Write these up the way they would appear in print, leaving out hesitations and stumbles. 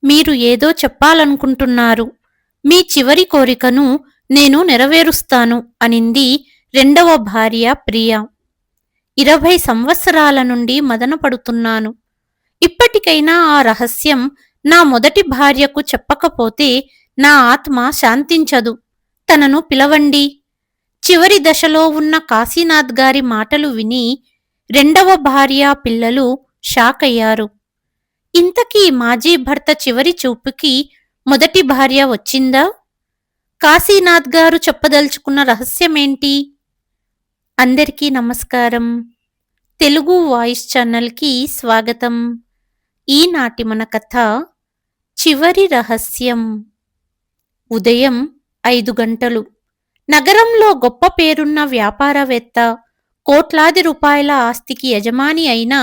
మీరు ఏదో చెప్పాలనుకుంటున్నారు. మీ చివరి కోరికను నేను నెరవేరుస్తాను అనింది రెండవ భార్య ప్రియ. 20 సంవత్సరాల నుండి మదనపడుతున్నాను. ఇప్పటికైనా ఆ రహస్యం నా మొదటి భార్యకు చెప్పకపోతే నా ఆత్మ శాంతించదు. తనను పిలవండి. చివరి దశలో ఉన్న కాశీనాథ్ గారి మాటలు విని రెండవ భార్య పిల్లలు షాకయ్యారు. ఇంతకీ మాజీ భర్త చివరి చూపుకి మొదటి భార్య వచ్చిందా? కాశీనాథ్ గారు చెప్పదలుచుకున్న రహస్యమేంటి? అందరికీ నమస్కారం. తెలుగు వాయిస్ ఛానల్కి స్వాగతం. ఈనాటి మన కథ చివరి రహస్యం. ఉదయం 5 గంటలు. నగరంలో గొప్ప పేరున్న వ్యాపారవేత్త, కోట్లాది రూపాయల ఆస్తికి యజమాని అయిన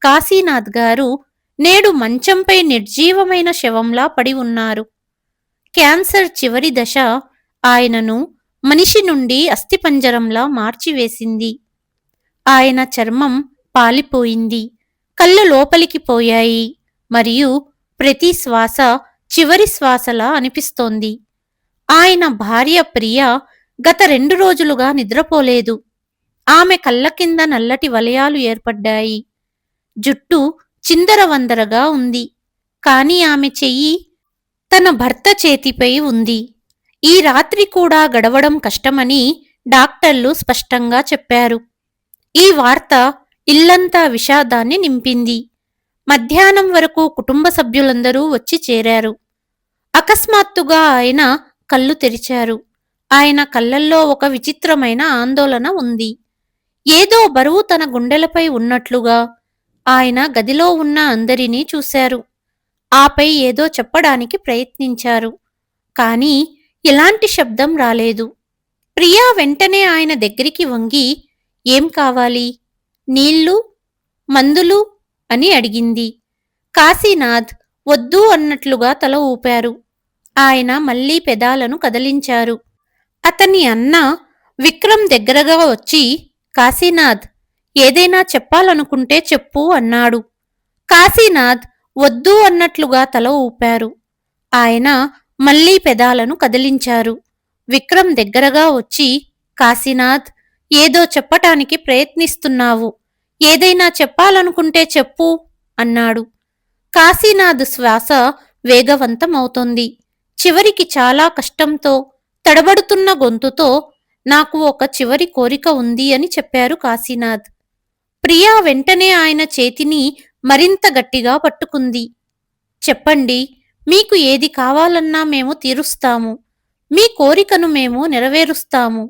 కాశీనాథ్ గారు నేడు మంచంపై నిర్జీవమైన శవంలా పడి ఉన్నారు. క్యాన్సర్ చివరి దశ ఆయనను మనిషి నుండి అస్థిపంజరంలా మార్చివేసింది. ఆయన చర్మం పాలిపోయింది, కళ్ళు లోపలికి పోయాయి, మరియు ప్రతి శ్వాస చివరి శ్వాసలా అనిపిస్తోంది. ఆయన భార్య ప్రియ గత 2 రోజులుగా నిద్రపోలేదు. ఆమె కళ్ళ కింద నల్లటి వలయాలు ఏర్పడ్డాయి. జుట్టు చిందరవందరగా ఉంది. కాని ఆమె చెయ్యి తన భర్త చేతిపై ఉంది. ఈ రాత్రి కూడా గడవడం కష్టమని డాక్టర్లు స్పష్టంగా చెప్పారు. ఈ వార్త ఇల్లంతా విషాదాన్ని నింపింది. మధ్యాహ్నం వరకు కుటుంబ సభ్యులందరూ వచ్చి చేరారు. అకస్మాత్తుగా ఆయన కళ్ళు తెరిచారు. ఆయన కళ్ళల్లో ఒక విచిత్రమైన ఆందోళన ఉంది. ఏదో బరువు తన గుండెలపై ఉన్నట్లుగా. ఆయన గదిలో ఉన్న అందరినీ చూశారు. ఆపై ఏదో చెప్పడానికి ప్రయత్నించారు. కానీ ఎలాంటి శబ్దం రాలేదు. ప్రియా వెంటనే ఆయన దగ్గరికి వంగి, ఏం కావాలి? నీళ్ళు? మందులు? అని అడిగింది. కాశీనాథ్ వద్దు అన్నట్లుగా తల ఊపారు. ఆయన మళ్లీ పెదాలను కదిలించారు. అతని అన్న విక్రమ్ దగ్గరగా వచ్చి, కాశీనాథ్, ఏదైనా చెప్పాలనుకుంటే చెప్పు అన్నాడు. కాశీనాథ్ వద్దు అన్నట్లుగా తల ఊపారు. ఆయన మళ్లీ పెదాలను కదిలించారు. విక్రమ్ దగ్గరగా వచ్చి, కాశీనాథ్, ఏదో చెప్పటానికి ప్రయత్నిస్తున్నావు. ఏదైనా చెప్పాలనుకుంటే చెప్పు అన్నాడు. కాశీనాథ్ శ్వాస వేగవంతమవుతోంది. చివరికి చాలా కష్టంతో, తడబడుతున్న గొంతుతో, నాకు ఒక చివరి కోరిక ఉంది అని చెప్పారు కాశీనాథ్. ప్రియా వెంటనే ఆయన చేతిని మరింత గట్టిగా పట్టుకుంది. చెప్పండి, మీకు ఏది కావాలన్నా మేము తీరుస్తాము. మీ కోరికను మేము నెరవేరుస్తాము.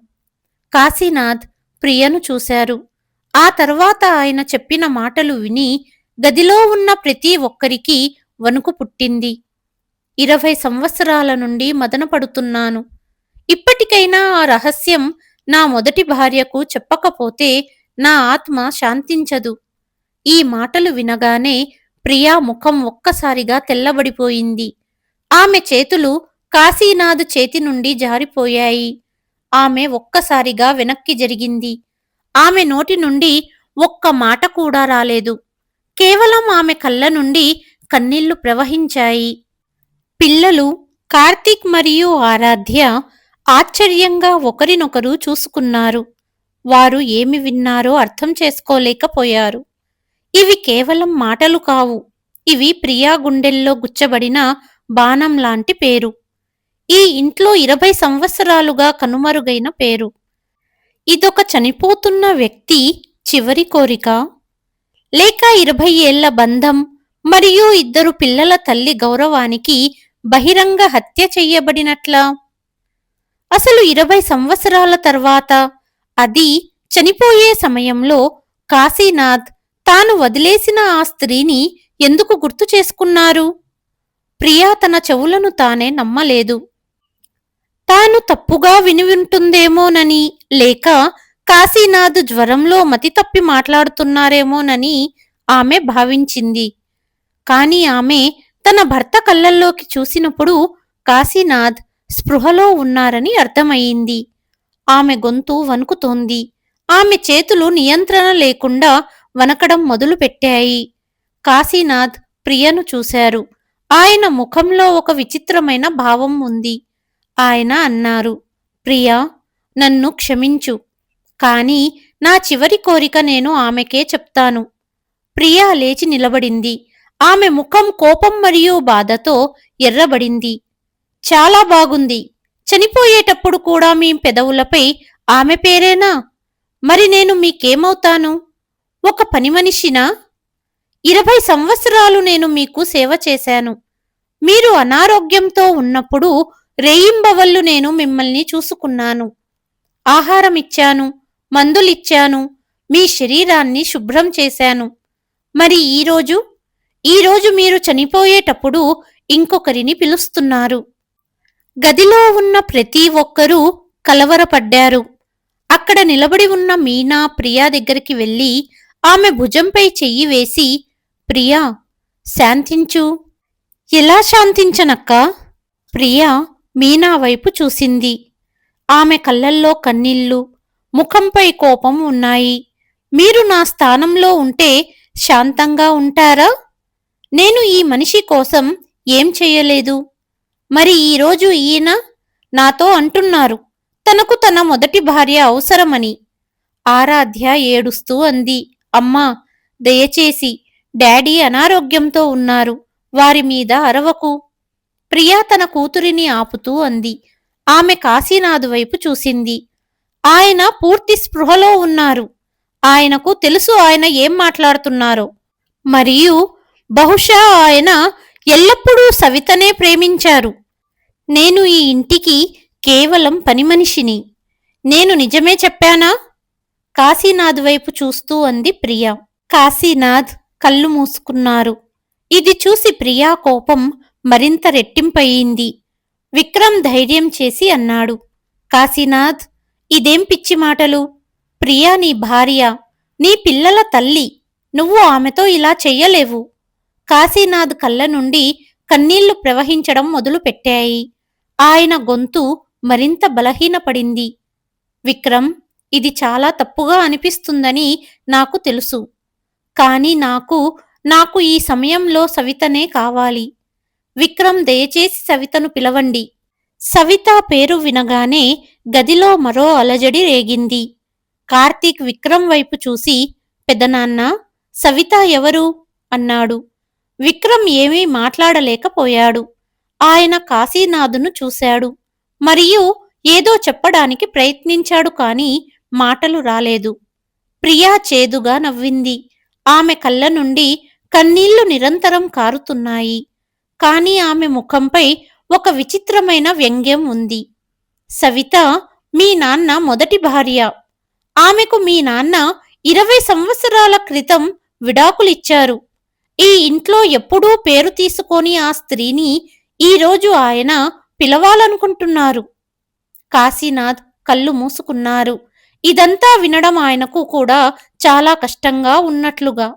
కాశీనాథ్ ప్రియను చూశారు. ఆ తర్వాత ఆయన చెప్పిన మాటలు విని గదిలో ఉన్న ప్రతి ఒక్కరికి వణుకు పుట్టింది. 20 సంవత్సరాల నుండి మదనపడుతున్నాను. ఇప్పటికైనా ఆ రహస్యం నా మొదటి భార్యకు చెప్పకపోతే నా ఆత్మ శాంతించదు. ఈ మాటలు వినగానే ప్రియా ముఖం ఒక్కసారిగా తెల్లబడిపోయింది. ఆమె చేతులు కాశీనాథ్ చేతి నుండి జారిపోయాయి. ఆమె ఒక్కసారిగా వెనక్కి జరిగింది. ఆమె నోటి నుండి ఒక్క మాట కూడా రాలేదు. కేవలం ఆమె కళ్ళ నుండి కన్నీళ్లు ప్రవహించాయి. పిల్లలు కార్తీక్ మరియు ఆరాధ్య ఆశ్చర్యంగా ఒకరినొకరు చూసుకున్నారు. వారు ఏమి విన్నారో అర్థం చేసుకోలేకపోయారు. ఇవి కేవలం మాటలు కావు. ఇవి ప్రియా గుండెల్లో గుచ్చబడిన బాణం లాంటి పేరు. ఈ ఇంట్లో 20 సంవత్సరాలుగా కనుమరుగైన పేరు. ఇదొక చనిపోతున్న వ్యక్తి చివరి కోరిక, లేక 20 ఏళ్ల బంధం మరియు 2 పిల్లల తల్లి గౌరవానికి బహిరంగ హత్య చెయ్యబడినట్లా? అసలు 20 సంవత్సరాల తర్వాత, అది చనిపోయే సమయంలో కాశీనాథ్ తాను వదిలేసిన ఆ స్త్రీని ఎందుకు గుర్తు చేసుకున్నారు? ప్రియా తన చెవులను తానే నమ్మలేదు. తాను తప్పుగా విని ఉంటుందేమోనని, లేక కాశీనాథ్ జ్వరంలో మతి తప్పి మాట్లాడుతున్నారేమోనని ఆమె భావించింది. కాని ఆమె తన భర్త కళ్ళల్లోకి చూసినప్పుడు కాశీనాథ్ స్పృహలో ఉన్నారని అర్థమయ్యింది. ఆమె గొంతు వణుకుతోంది. ఆమె చేతులు నియంత్రణ లేకుండా వణకడం మొదలుపెట్టాయి. కాశీనాథ్ ప్రియను చూశారు. ఆయన ముఖంలో ఒక విచిత్రమైన భావం ఉంది. ఆయన అన్నారు, ప్రియా, నన్ను క్షమించు. కాని నా చివరి కోరిక నేను ఆమెకే చెప్తాను. ప్రియా లేచి నిలబడింది. ఆమె ముఖం కోపం మరియు బాధతో ఎర్రబడింది. చాలా బాగుంది. చనిపోయేటప్పుడు కూడా మీ పెదవులపై ఆమె పేరేనా? మరి నేను మీకేమవుతాను? ఒక పనిమనిషినా? 20 సంవత్సరాలు నేను మీకు సేవ చేశాను. మీరు అనారోగ్యంతో ఉన్నప్పుడు రేయింబవళ్ళు నేను మిమ్మల్ని చూసుకున్నాను. ఆహారమిచ్చాను, మందులిచ్చాను, మీ శరీరాన్ని శుభ్రం చేశాను. మరి ఈరోజు మీరు చనిపోయేటప్పుడు ఇంకొకరిని పిలుస్తున్నారు. గదిలో ఉన్న ప్రతి ఒక్కరూ కలవరపడ్డారు. అక్కడ నిలబడి ఉన్న మీనా ప్రియా దగ్గరికి వెళ్ళి ఆమె భుజంపై చెయ్యి వేసి, ప్రియా, శాంతించు. ఎలా శాంతించనక్కా? ప్రియా మీనా వైపు చూసింది. ఆమె కళ్ళల్లో కన్నీళ్లు, ముఖంపై కోపం ఉన్నాయి. మీరు నా స్థానంలో ఉంటే శాంతంగా ఉంటారా? నేను ఈ మనిషి కోసం ఏం చెయ్యలేదు. మరి ఈరోజు ఈయన నాతో అంటున్నారు తనకు తన మొదటి భార్య అవసరమని. ఆరాధ్య ఏడుస్తూ అంది, అమ్మా, దయచేసి డాడీ అనారోగ్యంతో ఉన్నారు, వారి మీద అరవకు. ప్రియా తన కూతురిని ఆపుతూ అంది. ఆమె కాశీనాథ్ వైపు చూసింది. ఆయన పూర్తి స్పృహలో ఉన్నారు. ఆయనకు తెలుసు ఆయన ఏం మాట్లాడుతున్నారో. మరియు బహుశా ఆయన ఎల్లప్పుడూ సవితనే ప్రేమించారు. నేను ఈ ఇంటికి కేవలం పనిమనిషిని. నేను నిజమే చెప్పానా? కాశీనాథ్ వైపు చూస్తూ అంది ప్రియా. కాశీనాథ్ కళ్ళు మూసుకున్నారు. ఇది చూసి ప్రియా కోపం మరింత రెట్టింపయింది. విక్రమ్ ధైర్యం చేసి అన్నాడు, కాశీనాథ్, ఇదేం పిచ్చి మాటలు? ప్రియా నీ భార్య, నీ పిల్లల తల్లి. నువ్వు ఆమెతో ఇలా చెయ్యలేవు. కాశీనాథ్ కళ్ళ నుండి కన్నీళ్లు ప్రవహించడం మొదలుపెట్టాయి. ఆయన గొంతు మరింత బలహీనపడింది. విక్రమ్, ఇది చాలా తప్పుగా అనిపిస్తుందని నాకు తెలుసు. కాని నాకు ఈ సమయంలో సవితనే కావాలి. విక్రమ్, దయచేసి సవితను పిలవండి. సవిత పేరు వినగానే గదిలో మరో అలజడి రేగింది. కార్తీక్ విక్రమ్ వైపు చూసి, పెదనాన్న, సవిత ఎవరు? అన్నాడు. విక్రమ్ ఏమీ మాట్లాడలేకపోయాడు. ఆయన కాశీనాథును చూశాడు. మరియు ఏదో చెప్పడానికి ప్రయత్నించాడు, కాని మాటలు రాలేదు. ప్రియా చేదుగా నవ్వింది. ఆమె కళ్ళ నుండి కన్నీళ్లు నిరంతరం కారుతున్నాయి. కాని ఆమె ముఖంపై ఒక విచిత్రమైన వ్యంగ్యం ఉంది. సవిత మీ నాన్న మొదటి భార్య. ఆమెకు మీ నాన్న 20 సంవత్సరాల క్రితం విడాకులిచ్చారు. ఈ ఇంట్లో ఎప్పుడూ పేరు తీసుకొని ఆ స్త్రీని ఈరోజు ఆయన పిలవాలనుకుంటున్నారు. కాశీనాథ్ కళ్ళు మూసుకున్నారు. ఇదంతా వినడం ఆయనకు కూడా చాలా కష్టంగా ఉన్నట్లుగా.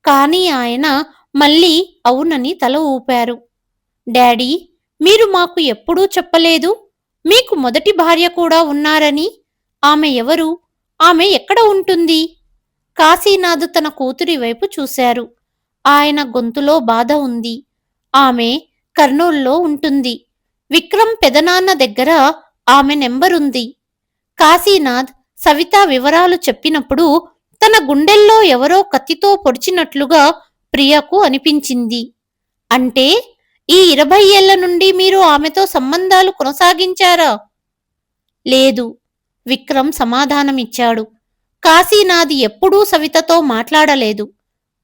కాని ఆయన మళ్ళీ అవునని తల ఊపారు. డాడీ, మీరు మాకు ఎప్పుడూ చెప్పలేదు మీకు మొదటి భార్య కూడా ఉన్నారని. ఆమె ఎవరు? ఆమె ఎక్కడ ఉంటుంది? కాశీనాథ్ తన కూతురి వైపు చూశారు. ఆయన గొంతులో బాధ ఉంది. ఆమె కర్నూల్లో ఉంటుంది. విక్రమ్ పెదనాన్న దగ్గర ఆమె నెంబరుంది. కాశీనాథ్ సవిత వివరాలు చెప్పినప్పుడు తన గుండెల్లో ఎవరో కత్తితో పొడిచినట్లుగా ప్రియకు అనిపించింది. అంటే ఈ 20 ఏళ్ల నుండి మీరు ఆమెతో సంబంధాలు కొనసాగించారా? లేదు, విక్రమ్ సమాధానమిచ్చాడు. కాశీనాథ్ ఎప్పుడూ సవితతో మాట్లాడలేదు.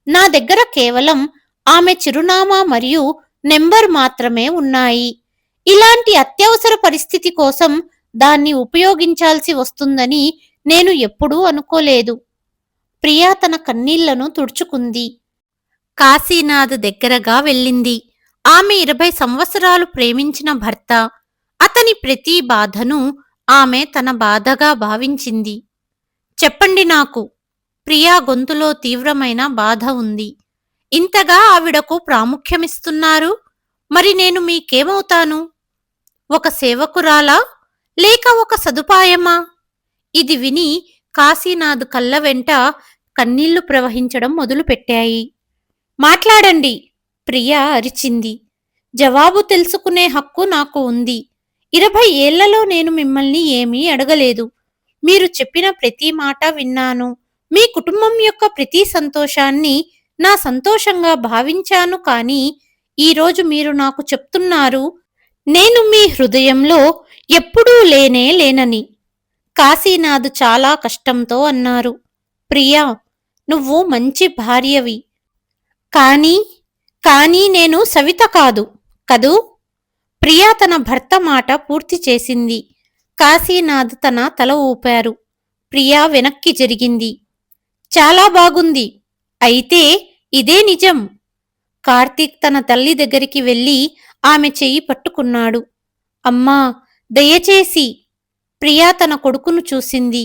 నా దగ్గర కేవలం ఆమె చిరునామా మరియు నెంబర్ మాత్రమే ఉన్నాయి. ఇలాంటి అత్యవసర పరిస్థితి కోసం దాన్ని ఉపయోగించాల్సి వస్తుందని నేను ఎప్పుడూ అనుకోలేదు. ప్రియా తన కన్నీళ్లను తుడుచుకుంది. కాశీనాథ్ దగ్గరగా వెళ్ళింది. ఆమె 20 సంవత్సరాలు ప్రేమించిన భర్త. అతని ప్రతి బాధను ఆమె తన బాధగా భావించింది. చెప్పండి నాకు. ప్రియా గొంతులో తీవ్రమైన బాధ ఉంది. ఇంతగా ఆవిడకు ప్రాముఖ్యమిస్తున్నారు. మరి నేను మీకేమవుతాను? ఒక సేవకురాలా, లేక ఒక సదుపాయమా? ఇది విని కాశీనాథ్ కళ్ళ వెంట కన్నీళ్లు ప్రవహించడం మొదలుపెట్టాయి. మాట్లాడండి, ప్రియా అరిచింది. జవాబు తెలుసుకునే హక్కు నాకు ఉంది. 20 ఏళ్లలో నేను మిమ్మల్ని ఏమీ అడగలేదు. మీరు చెప్పిన ప్రతి మాట విన్నాను. మీ కుటుంబం యొక్క ప్రతి సంతోషాన్ని నా సంతోషంగా భావించాను. కానీ ఈరోజు మీరు నాకు చెప్తున్నారు, నేను మీ హృదయంలో ఎప్పుడూ లేనే లేనని. కాశీనాథ్ చాలా కష్టంతో అన్నారు. ప్రియా, నువ్వు మంచి భార్యవి. కానీ కానీ నేను సవిత కాదు కదూ? ప్రియా తన భర్త మాట పూర్తి చేసింది. కాశీనాథ్ తన తల ఊపారు. ప్రియా వెనక్కి జరిగింది. చాలా బాగుంది. అయితే ఇదే నిజం. కార్తీక్ తన తల్లి దగ్గరికి వెళ్ళి ఆమె చెయ్యి పట్టుకున్నాడు. అమ్మా, దయచేసి. ప్రియా తన కొడుకును చూసింది.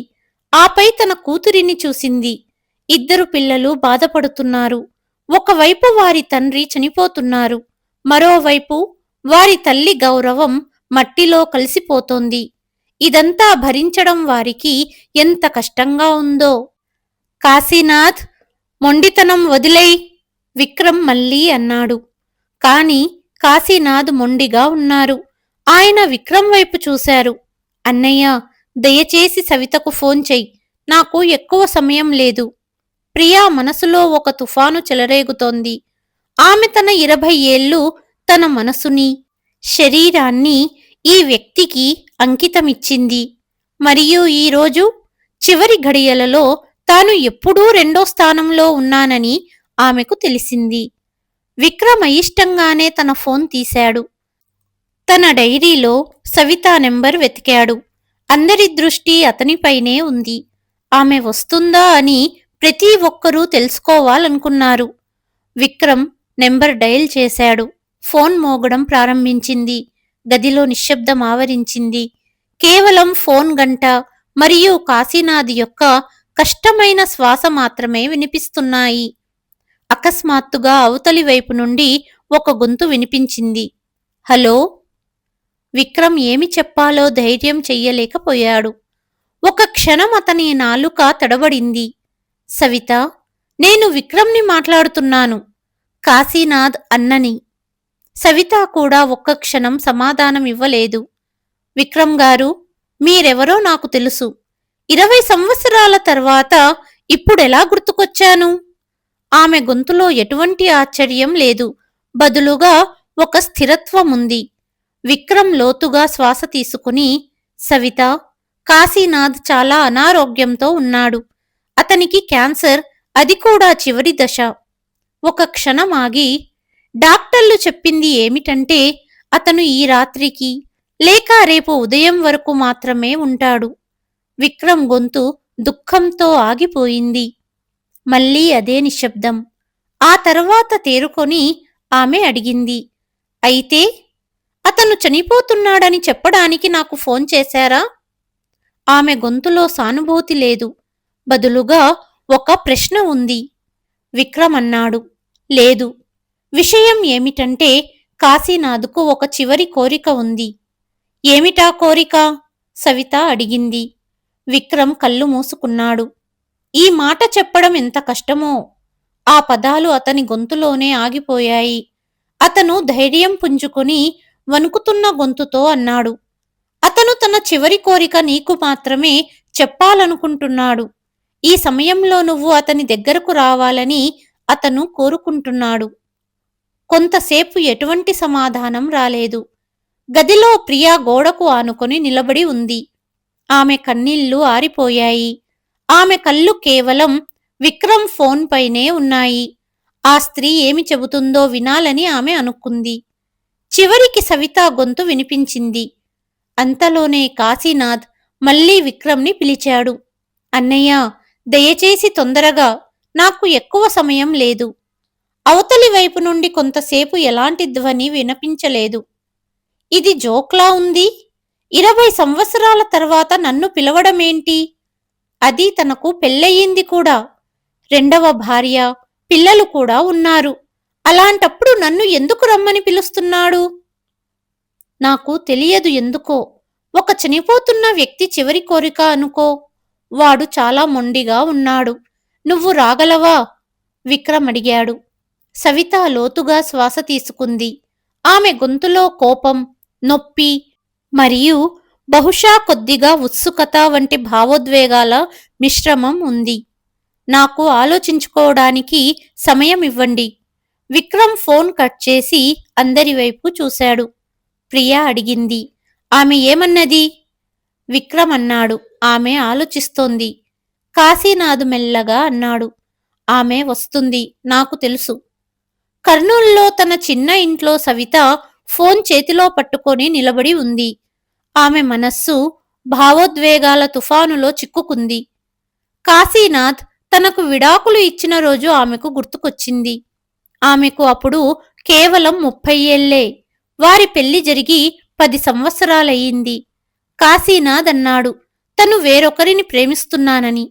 ఆపై తన కూతురిని చూసింది. ఇద్దరు పిల్లలు బాధపడుతున్నారు. ఒకవైపు వారి తండ్రి చనిపోతున్నారు. మరోవైపు వారి తల్లి గౌరవం మట్టిలో కలిసిపోతోంది. ఇదంతా భరించడం వారికి ఎంత కష్టంగా ఉందో. కాశీనాథ్, మొండితనం వదిలేయ్, విక్రమ్ మళ్ళీ అన్నాడు. కాని కాశీనాథ్ మొండిగా ఉన్నారు. ఆయన విక్రమ్ వైపు చూశారు. అన్నయ్య, దయచేసి సవితకు ఫోన్ చెయ్యి. నాకు ఎక్కువ సమయం లేదు. ప్రియా మనసులో ఒక తుఫాను చెలరేగుతోంది. ఆమె తన 20 ఏళ్ళు తన మనసుని, శరీరాన్ని ఈ వ్యక్తికి అంకితమిచ్చింది. మరియు ఈరోజు చివరి ఘడియలలో తాను ఎప్పుడూ రెండో స్థానంలో ఉన్నానని ఆమెకు తెలిసింది. విక్రమ్ అయిష్టంగానే తన ఫోన్ తీశాడు. తన డైరీలో సవితా నెంబర్ వెతికాడు. అందరి దృష్టి అతనిపైనే ఉంది. ఆమె వస్తుందా అని ప్రతి ఒక్కరూ తెలుసుకోవాలనుకున్నారు. విక్రమ్ నెంబర్ డయల్ చేశాడు. ఫోన్ మోగడం ప్రారంభించింది. గదిలో నిశ్శబ్దం ఆవరించింది. కేవలం ఫోన్ గంట మరియు కాశీనాథ్ యొక్క కష్టమైన శ్వాస మాత్రమే వినిపిస్తున్నాయి. అకస్మాత్తుగా అవతలి వైపు నుండి ఒక గొంతు వినిపించింది. హలో. విక్రమ్ ఏమి చెప్పాలో ధైర్యం చెయ్యలేకపోయాడు. ఒక క్షణం అతని నాలుక తడబడింది. సవిత, నేను విక్రమ్ని మాట్లాడుతున్నాను. కాశీనాథ్ అన్నని. సవిత కూడా ఒక్క క్షణం సమాధానం ఇవ్వలేదు. విక్రమ్ గారు, మీరెవరో నాకు తెలుసు. 20 సంవత్సరాల తర్వాత ఇప్పుడెలా గుర్తుకొచ్చాను? ఆమె గొంతులో ఎటువంటి ఆశ్చర్యం లేదు. బదులుగా ఒక స్థిరత్వముంది. విక్రమ్ లోతుగా శ్వాస తీసుకుని, సవిత, కాశీనాథ్ చాలా అనారోగ్యంతో ఉన్నాడు. అతనికి క్యాన్సర్, అది కూడా చివరి దశ. ఒక క్షణం ఆగి, డాక్టర్లు చెప్పింది ఏమిటంటే అతను ఈ రాత్రికి లేక రేపు ఉదయం వరకు మాత్రమే ఉంటాడు. విక్రమ్ గొంతు దుఃఖంతో ఆగిపోయింది. మళ్ళీ అదే నిశ్శబ్దం. ఆ తర్వాత తేరుకొని ఆమె అడిగింది, అయితే అతను చనిపోతున్నాడని చెప్పడానికి నాకు ఫోన్ చేశారా? ఆమె గొంతులో సానుభూతి లేదు. బదులుగా ఒక ప్రశ్న ఉంది. విక్రమ్ అన్నాడు, లేదు. విషయం ఏమిటంటే కాశీనాథ్కు ఒక చివరి కోరిక ఉంది. ఏమిటా కోరిక? సవిత అడిగింది. విక్రమ్ కళ్ళు మూసుకున్నాడు. ఈ మాట చెప్పడం ఎంత కష్టమో. ఆ పదాలు అతని గొంతులోనే ఆగిపోయాయి. అతను ధైర్యం పుంజుకుని వణుకుతున్న గొంతుతో అన్నాడు, అతను తన చివరి కోరిక నీకు మాత్రమే చెప్పాలనుకుంటున్నాడు. ఈ సమయంలో నువ్వు అతని దగ్గరకు రావాలని అతను కోరుకుంటున్నాడు. కొంతసేపు ఎటువంటి సమాధానం రాలేదు. గదిలో ప్రియా గోడకు ఆనుకొని నిలబడి ఉంది. ఆమె కన్నీళ్లు ఆరిపోయాయి. ఆమె కళ్ళు కేవలం విక్రమ్ ఫోన్ పైనే ఉన్నాయి. ఆ స్త్రీ ఏమి చెబుతుందో వినాలని ఆమె అనుకుంది. చివరికి సవితా గొంతు వినిపించింది. అంతలోనే కాశీనాథ్ మళ్లీ విక్రమ్ని పిలిచాడు. అన్నయ్య, దయచేసి తొందరగా, నాకు ఎక్కువ సమయం లేదు. అవతలి వైపు నుండి కొంతసేపు ఎలాంటి ధ్వని వినిపించలేదు. ఇది జోక్లా ఉంది. 20 సంవత్సరాల తర్వాత నన్ను పిలవడమేంటి? అది తనకు పెళ్ళయింది కూడా. రెండవ భార్య, పిల్లలు కూడా ఉన్నారు. అలాంటప్పుడు నన్ను ఎందుకు రమ్మని పిలుస్తున్నాడు? నాకు తెలియదు ఎందుకో. ఒక చనిపోతున్న వ్యక్తి చివరి కోరిక అనుకో. వాడు చాలా మొండిగా ఉన్నాడు. నువ్వు రాగలవా? విక్రమ్ అడిగాడు. సవిత లోతుగా శ్వాస తీసుకుంది. ఆమె గొంతులో కోపం, నొప్పి మరియు బహుశా కొద్దిగా ఉత్సుకత వంటి భావోద్వేగాల మిశ్రమం ఉంది. నాకు ఆలోచించుకోవడానికి సమయం ఇవ్వండి. విక్రమ్ ఫోన్ కట్ చేసి అందరి వైపు చూశాడు. ప్రియా అడిగింది. ఆమె ఏమన్నది? విక్రమ్ అన్నాడు. ఆమె ఆలోచిస్తోంది. కాశీనాథ్ మెల్లగా అన్నాడు. ఆమె వస్తుంది, నాకు తెలుసు. కర్నూల్లో తన చిన్న ఇంట్లో సవిత ఫోన్ చేతిలో పట్టుకొని నిలబడి ఉంది. ఆమె మనస్సు భావోద్వేగాల తుఫానులో చిక్కుకుంది. కాశీనాథ్ తనకు విడాకులు ఇచ్చిన రోజు ఆమెకు గుర్తుకొచ్చింది. ఆమెకు అప్పుడు కేవలం 30 ఏళ్లే. వారి పెళ్లి జరిగి 10 సంవత్సరాలయ్యింది. కాశీనాథ్ అన్నాడు తను వేరొకరిని ప్రేమిస్తున్నానని.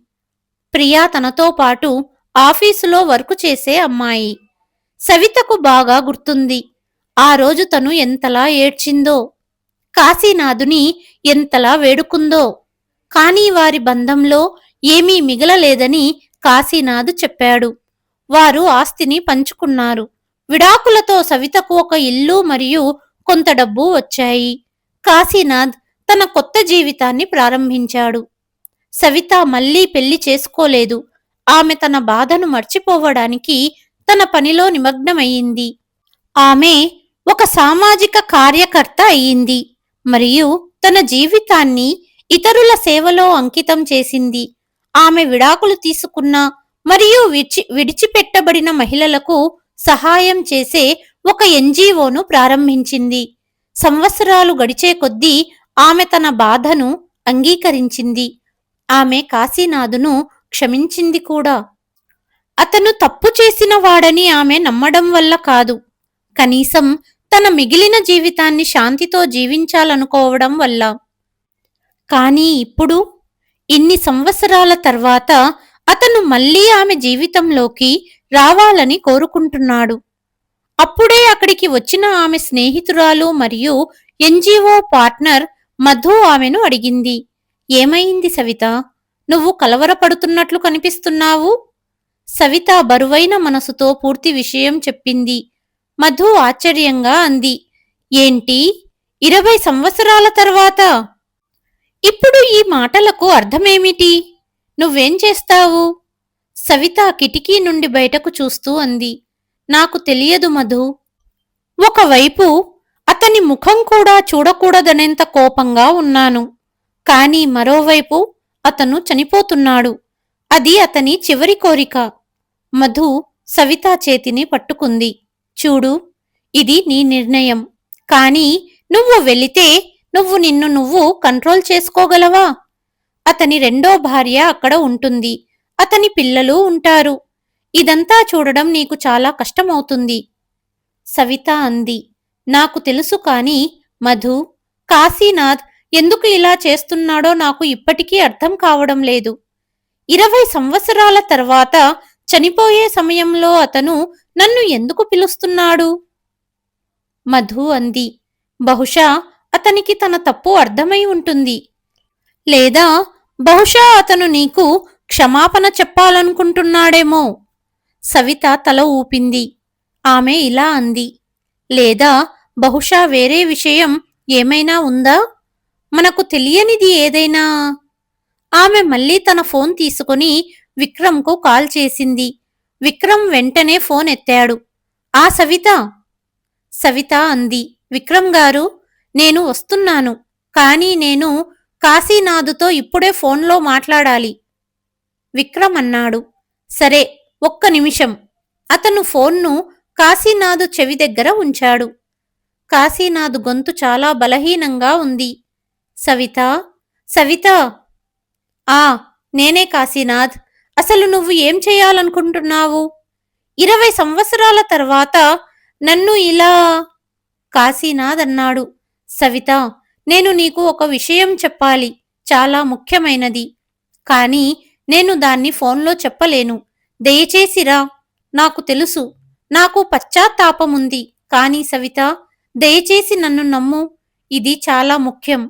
ప్రియా తనతో పాటు ఆఫీసులో వర్కు చేసే అమ్మాయి. సవితకు బాగా గుర్తుంది. ఆ రోజు తను ఎంతలా ఏడ్చిందో, కాశీనాథుని ఎంతలా వేడుకుందో. కాని వారి బంధంలో ఏమీ మిగలలేదని కాశీనాథ్ చెప్పాడు. వారు ఆస్తిని పంచుకున్నారు. విడాకులతో సవితకు ఒక ఇల్లు మరియు కొంత డబ్బు వచ్చాయి. కాశీనాథ్ తన కొత్త జీవితాన్ని ప్రారంభించాడు. సవిత మళ్లీ పెళ్లి చేసుకోలేదు. ఆమె తన బాధను మర్చిపోవడానికి తన పనిలో నిమగ్నమయ్యింది. ఆమె ఒక సామాజిక కార్యకర్త అయ్యింది మరియు తన జీవితాన్ని ఇతరుల సేవలో అంకితం చేసింది. ఆమె విడాకులు తీసుకున్న మరియు విడిచిపెట్టబడిన మహిళలకు సహాయం చేసే ఒక ఎన్జీఓను ప్రారంభించింది. సంవత్సరాలు గడిచే కొద్దీ ఆమె తన బాధను అంగీకరించింది. ఆమె కాశీనాథును క్షమించింది కూడా. అతను తప్పు చేసిన వాడని ఆమె నమ్మడం వల్ల కాదు, కనీసం తన మిగిలిన జీవితాన్ని శాంతితో జీవించాలనుకోవడం వల్ల. కానీ ఇప్పుడు, ఇన్ని సంవత్సరాల తర్వాత అతను మళ్లీ ఆమె జీవితంలోకి రావాలని కోరుకుంటున్నాడు. అప్పుడే అక్కడికి వచ్చిన ఆమె స్నేహితురాలు మరియు ఎన్జీఓ పార్ట్నర్ మధు ఆమెను అడిగింది. ఏమైంది సవిత? నువ్వు కలవరపడుతున్నట్లు కనిపిస్తున్నావు. సవిత బరువైన మనసుతో పూర్తి విషయం చెప్పింది. మధు ఆశ్చర్యంగా అంది. ఏంటి, 20 సంవత్సరాల తర్వాత? ఇప్పుడు ఈ మాటలకు అర్థమేమిటి? నువ్వేం చేస్తావు? సవిత కిటికీ నుండి బయటకు చూస్తూ అంది. నాకు తెలియదు మధు. ఒకవైపు అతని ముఖం కూడా చూడకూడదనేంత కోపంగా ఉన్నాను. కానీ మరోవైపు అతను చనిపోతున్నాడు. అది అతని చివరి కోరిక. మధు సవిత చేతిని పట్టుకుంది. చూడు, ఇది నీ నిర్ణయం. కానీ నువ్వు వెళితే నిన్ను కంట్రోల్ చేసుకోగలవా? అతని రెండో భార్య అక్కడ ఉంటుంది. అతని పిల్లలు ఉంటారు. ఇదంతా చూడడం నీకు చాలా కష్టమవుతుంది. సవిత అంది. నాకు తెలుసు. కాని మధు, కాశీనాథ్ ఎందుకు ఇలా చేస్తున్నాడో నాకు ఇప్పటికీ అర్థం కావడం లేదు. 20 సంవత్సరాల తర్వాత చనిపోయే సమయంలో అతను నన్ను ఎందుకు పిలుస్తున్నాడు? మధు అంది. బహుశా అతనికి తన తప్పు అర్థమై ఉంటుంది. లేదా బహుశా అతను నీకు క్షమాపణ చెప్పాలనుకుంటున్నాడేమో. సవిత తల ఊపింది. ఆమె ఇలా అంది. లేదా బహుశా వేరే విషయం ఏమైనా ఉందా? మనకు తెలియనిది ఏదైనా? ఆమె మళ్లీ తన ఫోన్ తీసుకుని విక్రమ్కు కాల్ చేసింది. విక్రమ్ వెంటనే ఫోన్ ఎత్తాడు. ఆ సవిత? సవిత అంది. విక్రమ్ గారు, నేను వస్తున్నాను. కానీ నేను కాశీనాథుతో ఇప్పుడే ఫోన్లో మాట్లాడాలి. విక్రమ్ అన్నాడు. సరే, ఒక్క నిమిషం. అతను ఫోన్ను కాశీనాథు చెవి దగ్గర ఉంచాడు. కాశీనాథ్ గొంతు చాలా బలహీనంగా ఉంది. సవిత, సవిత. ఆ, నేనే కాశీనాథ్. అసలు నువ్వు ఏం చేయాలనుకుంటున్నావు? 20 సంవత్సరాల తర్వాత నన్ను ఇలా? కాశీనాథ్ అన్నాడు. సవిత, నేను నీకు ఒక విషయం చెప్పాలి. చాలా ముఖ్యమైనది. కానీ నేను దాన్ని ఫోన్లో చెప్పలేను. దయచేసిరా. నాకు తెలుసు, నాకు పశ్చాత్తాపముంది. కానీ సవిత, దయచేసి నన్ను నమ్ము. ఇది చాలా ముఖ్యం.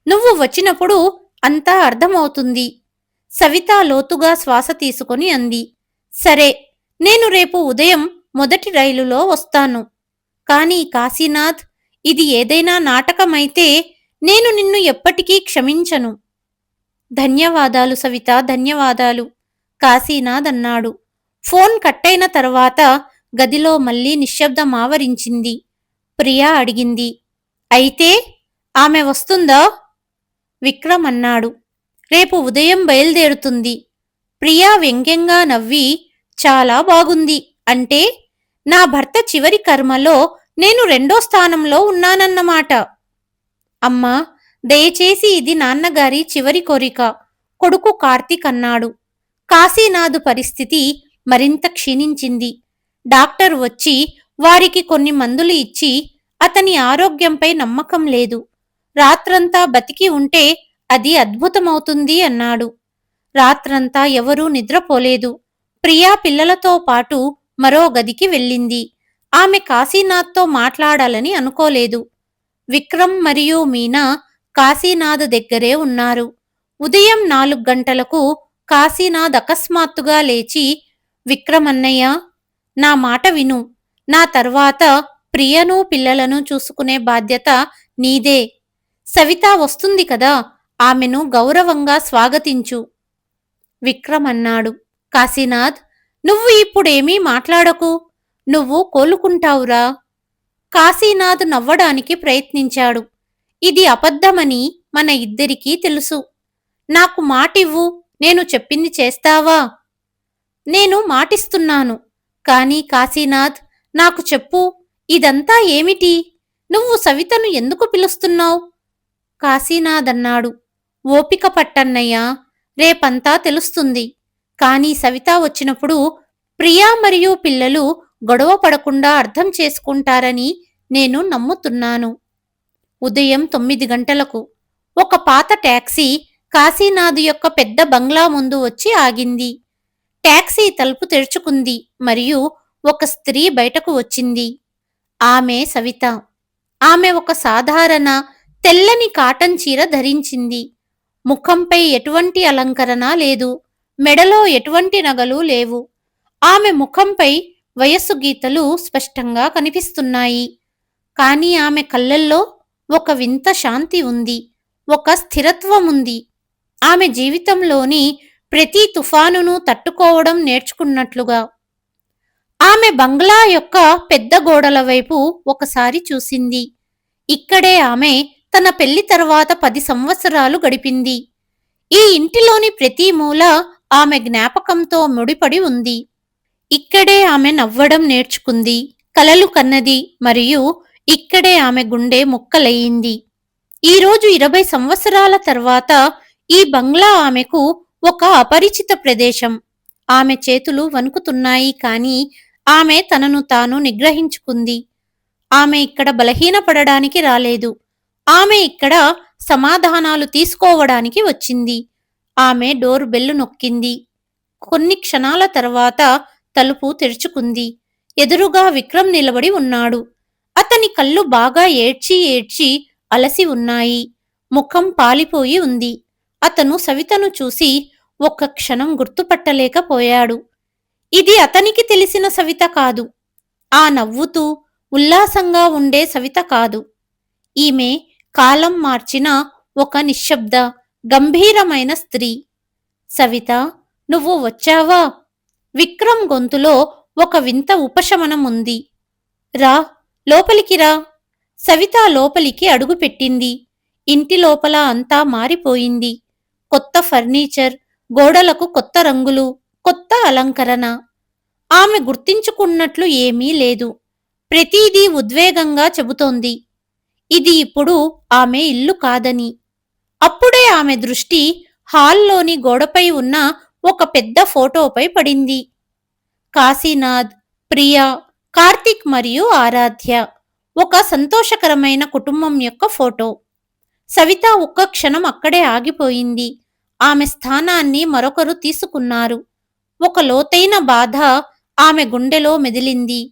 నువ్వు వచ్చినప్పుడు అంతా అర్థమవుతుంది. సవిత లోతుగా శ్వాస తీసుకుని అంది. సరే, నేను రేపు ఉదయం మొదటి రైలులో వస్తాను. కాని కాశీనాథ్, ఇది ఏదైనా నాటకమైతే నేను నిన్ను ఎప్పటికీ క్షమించను. ధన్యవాదాలు సవిత, ధన్యవాదాలు కాశీనాథ్ అన్నాడు. ఫోన్ కట్టయిన తర్వాత గదిలో మళ్ళీ నిశ్శబ్దం ఆవరించింది. ప్రియా అడిగింది. అయితే ఆమె వస్తుందా? విక్రమ్ అన్నాడు. రేపు ఉదయం బయలుదేరుతుంది. ప్రియా వ్యంగ్యంగా నవ్వి, చాలా బాగుంది. అంటే నా భర్త చివరి కర్మలో నేను రెండో స్థానంలో ఉన్నానన్నమాట. అమ్మా, దయచేసి ఇది నాన్నగారి చివరి కోరిక, కొడుకు కార్తీక్ అన్నాడు. కాశీనాథు పరిస్థితి మరింత క్షీణించింది. డాక్టర్ వచ్చి వారికి కొన్ని మందులు ఇచ్చి, అతని ఆరోగ్యంపై నమ్మకం లేదు, రాత్రంతా బతికి ఉంటే అది అద్భుతమవుతుంది అన్నాడు. రాత్రంతా ఎవరూ నిద్రపోలేదు. ప్రియా పిల్లలతో పాటు మరో గదికి వెళ్ళింది. ఆమె కాశీనాథ్తో మాట్లాడాలని అనుకోలేదు. విక్రమ్ మరియు మీనా కాశీనాథ్ దగ్గరే ఉన్నారు. ఉదయం 4 గంటలకు కాశీనాథ్ అకస్మాత్తుగా లేచి, విక్రమ్ అన్నయ్య, నా మాట విను. నా తర్వాత ప్రియను పిల్లలను చూసుకునే బాధ్యత నీదే. సవిత వస్తుంది కదా, ఆమెను గౌరవంగా స్వాగతించు. విక్రమ్ అన్నాడు. కాశీనాథ్, నువ్వు ఇప్పుడేమీ మాట్లాడకు. నువ్వు కోలుకుంటావురా. కాశీనాథ్ నవ్వడానికి ప్రయత్నించాడు. ఇది అబద్ధమని మన ఇద్దరికీ తెలుసు. నాకు మాటివ్వు, నేను చెప్పింది చేస్తావా? నేను మాటిస్తున్నాను. కాని కాశీనాథ్, నాకు చెప్పు, ఇదంతా ఏమిటి? నువ్వు సవితను ఎందుకు పిలుస్తున్నావు? కాశీనాథ్ అన్నాడు. ఓపిక పట్టన్నయ్యా, రేపంతా తెలుస్తుంది. కాని సవిత వచ్చినప్పుడు ప్రియా మరియు పిల్లలు గొడవ పడకుండా అర్థం చేసుకుంటారని నేను నమ్ముతున్నాను. ఉదయం 9 గంటలకు ఒక పాత టాక్సీ కాశీనాథ్ యొక్క పెద్ద బంగ్లా ముందు వచ్చి ఆగింది. టాక్సీ తలుపు తెరుచుకుంది మరియు ఒక స్త్రీ బయటకు వచ్చింది. ఆమె సవిత. ఆమె ఒక సాధారణ తెల్లని కాటన్ చీర ధరించింది. ముఖంపై ఎటువంటి అలంకరణ లేదు. మెడలో ఎటువంటి నగలు లేవు. ఆమె ముఖంపై వయస్సు గీతలు స్పష్టంగా కనిపిస్తున్నాయి. కాని ఆమె కళ్ళల్లో ఒక వింత శాంతి ఉంది, ఒక స్థిరత్వం ఉంది. ఆమె జీవితంలోని ప్రతి తుఫానును తట్టుకోవడం నేర్చుకున్నట్లుగా. ఆమె బంగ్లా యొక్క పెద్ద గోడల వైపు ఒకసారి చూసింది. ఇక్కడే ఆమె తన పెళ్లి తర్వాత 10 సంవత్సరాలు గడిపింది. ఈ ఇంటిలోని ప్రతి మూల ఆమె జ్ఞాపకంతో ముడిపడి ఉంది. ఇక్కడే ఆమె నవ్వడం నేర్చుకుంది, కలలు కన్నది మరియు ఇక్కడే ఆమె గుండె ముక్కలయ్యింది. ఈరోజు 20 సంవత్సరాల తర్వాత ఈ బంగ్లా ఆమెకు ఒక అపరిచిత ప్రదేశం. ఆమె చేతులు వణుకుతున్నాయి, కానీ ఆమె తనను తాను నిగ్రహించుకుంది. ఆమె ఇక్కడ బలహీనపడడానికి రాలేదు. ఆమె ఇక్కడ సమాధానాలు తీసుకోవడానికి వచ్చింది. ఆమె డోర్ బెల్లు నొక్కింది. కొన్ని క్షణాల తర్వాత తలుపు తెరుచుకుంది. ఎదురుగా విక్రమ్ నిలబడి ఉన్నాడు. అతని కళ్ళు బాగా ఏడ్చి ఏడ్చి అలసి ఉన్నాయి. ముఖం పాలిపోయి ఉంది. అతను సవితను చూసి ఒక్క క్షణం గుర్తుపట్టలేకపోయాడు. ఇది అతనికి తెలిసిన సవిత కాదు. ఆ నవ్వుతూ ఉల్లాసంగా ఉండే సవిత కాదు. ఈమె కాలం మార్చిన ఒక నిశ్శబ్ద, గంభీరమైన స్త్రీ. సవిత, నువ్వు వచ్చావా? విక్రమ్ గొంతులో ఒక వింత ఉపశమనం ఉంది. రా, లోపలికి రా. సవిత లోపలికి అడుగుపెట్టింది. ఇంటి లోపల అంతా మారిపోయింది. కొత్త ఫర్నిచర్, గోడలకు కొత్త రంగులు, కొత్త అలంకరణ. ఆమె గుర్తించుకున్నట్లు ఏమీ లేదు. ప్రతిదీ ఉద్వేగంగా చెబుతోంది. ఇది ఇప్పుడు ఆమె ఇల్లు కాదని. అప్పుడే ఆమె దృష్టి హాల్లోని గోడపై ఉన్న ఒక పెద్ద ఫోటోపై పడింది. కాశీనాథ్, ప్రియా, కార్తీక్ మరియు ఆరాధ్య. ఒక సంతోషకరమైన కుటుంబం యొక్క ఫోటో. సవిత ఒక్క క్షణం అక్కడే ఆగిపోయింది. ఆమె స్థానాన్ని మరొకరు తీసుకున్నారు. ఒక లోతైన బాధ ఆమె గుండెలో మెదిలింది.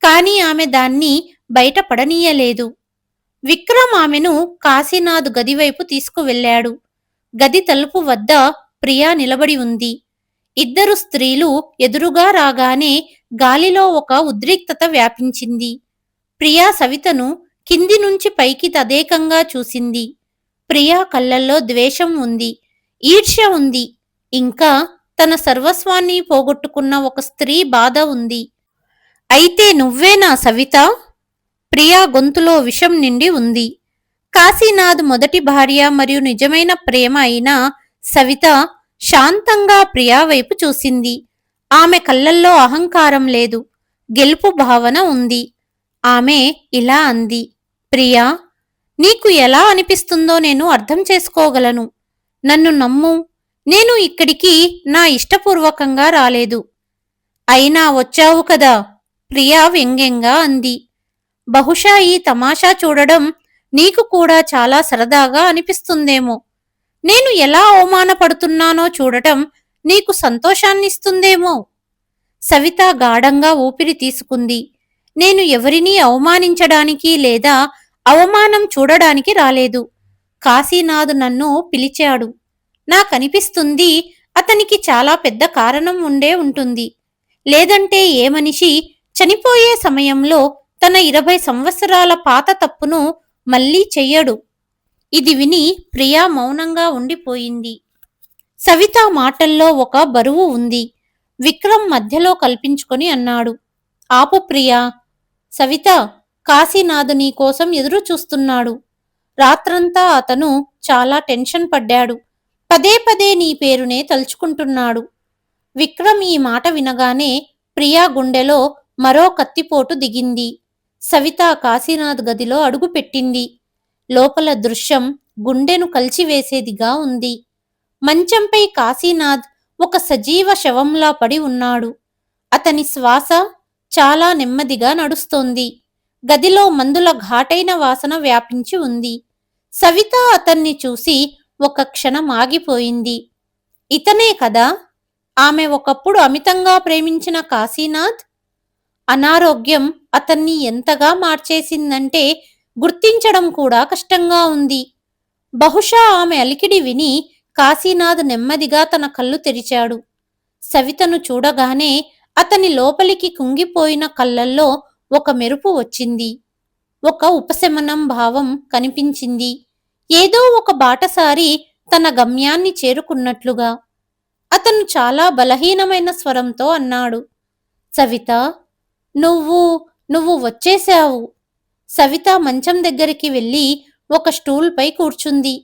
కాని ఆమె దాన్ని బయటపడనీయలేదు. విక్రమ్ ఆమెను కాశీనాథ్ గదివైపు తీసుకువెళ్ళాడు. గది తలుపు వద్ద ప్రియా నిలబడి ఉంది. ఇద్దరు స్త్రీలు ఎదురుగా రాగానే గాలిలో ఒక ఉద్రిక్తత వ్యాపించింది. ప్రియా సవితను కింది నుంచి పైకి తదేకంగా చూసింది. ప్రియా కళ్ళల్లో ద్వేషం ఉంది, ఈర్ష్య ఉంది, ఇంకా తన సర్వస్వాన్ని పోగొట్టుకున్న ఒక స్త్రీ బాధ ఉంది. అయితే నువ్వేనా సవిత? ప్రియా గొంతులో విషం నిండి ఉంది. కాశీనాథ్ మొదటి భార్య మరియు నిజమైన ప్రేమ అయిన సవిత శాంతంగా ప్రియా వైపు చూసింది. ఆమె కళ్ళల్లో అహంకారం లేదు, గెలుపు భావన ఉంది. ఆమె ఇలా అంది, ప్రియా, నీకు ఎలా అనిపిస్తుందో నేను అర్థం చేసుకోగలను. నన్ను నమ్ము. నేను ఇక్కడికి నా ఇష్టపూర్వకంగా రాలేదు. అయినా వచ్చావు కదా, ప్రియా వ్యంగ్యంగా అంది. బహుశా ఈ తమాషా చూడడం నీకు కూడా చాలా సరదాగా అనిపిస్తుందేమో. నేను ఎలా అవమానపడుతున్నానో చూడటం నీకు సంతోషాన్నిస్తుందేమో. సవిత గాఢంగా ఊపిరి తీసుకుంది. నేను ఎవరినీ అవమానించడానికి లేదా అవమానం చూడడానికి రాలేదు. కాశీనాథ్ నన్ను పిలిచాడు. నాకనిపిస్తుంది అతనికి చాలా పెద్ద కారణం ఉండే ఉంటుంది. లేదంటే ఏ మనిషి చనిపోయే సమయంలో తన 20 సంవత్సరాల పాత తప్పును మళ్ళీ చెయ్యడు. ఇది విని ప్రియా మౌనంగా ఉండిపోయింది. సవిత మాటల్లో ఒక బరువు ఉంది. విక్రమ్ మధ్యలో కల్పించుకొని అన్నాడు, ఆపు ప్రియా. సవిత, కాశీనాథ్ నీ కోసం ఎదురు చూస్తున్నాడు. రాత్రంతా అతను చాలా టెన్షన్ పడ్డాడు. పదే పదే నీ పేరునే తలుచుకుంటున్నాడు. విక్రమ్ ఈ మాట వినగానే ప్రియా గుండెలో మరో కత్తిపోటు దిగింది. సవిత కాశీనాథ్ గదిలో అడుగుపెట్టింది. లోపల దృశ్యం గుండెను కలిచివేసేదిగా ఉంది. మంచంపై కాశీనాథ్ ఒక సజీవ శవంలా పడి ఉన్నాడు. అతని శ్వాస చాలా నెమ్మదిగా నడుస్తోంది. గదిలో మందుల ఘాటైన వాసన వ్యాపించి ఉంది. సవిత అతన్ని చూసి ఒక క్షణం ఆగిపోయింది. ఇతనే కదా ఆమె ఒకప్పుడు అమితంగా ప్రేమించిన కాశీనాథ్? అనారోగ్యం అతన్ని ఎంతగా మార్చేసిందంటే గుర్తించడం కూడా కష్టంగా ఉంది. బహుశా ఆమె అలికిడి విని కాశీనాథ్ నెమ్మదిగా తన కళ్ళు తెరిచాడు. సవితను చూడగానే అతని లోపలికి కుంగిపోయిన కళ్ళల్లో ఒక మెరుపు వచ్చింది. ఒక ఉపశమనం భావం కనిపించింది. ఏదో ఒక బాటసారి తన గమ్యాన్ని చేరుకున్నట్లుగా. అతను చాలా బలహీనమైన స్వరంతో అన్నాడు, సవిత, నువ్వు నువ్వు వచ్చేశావు. సవిత మంచం దగ్గరికి వెళ్ళి ఒక స్టూల్పై కూర్చుంది.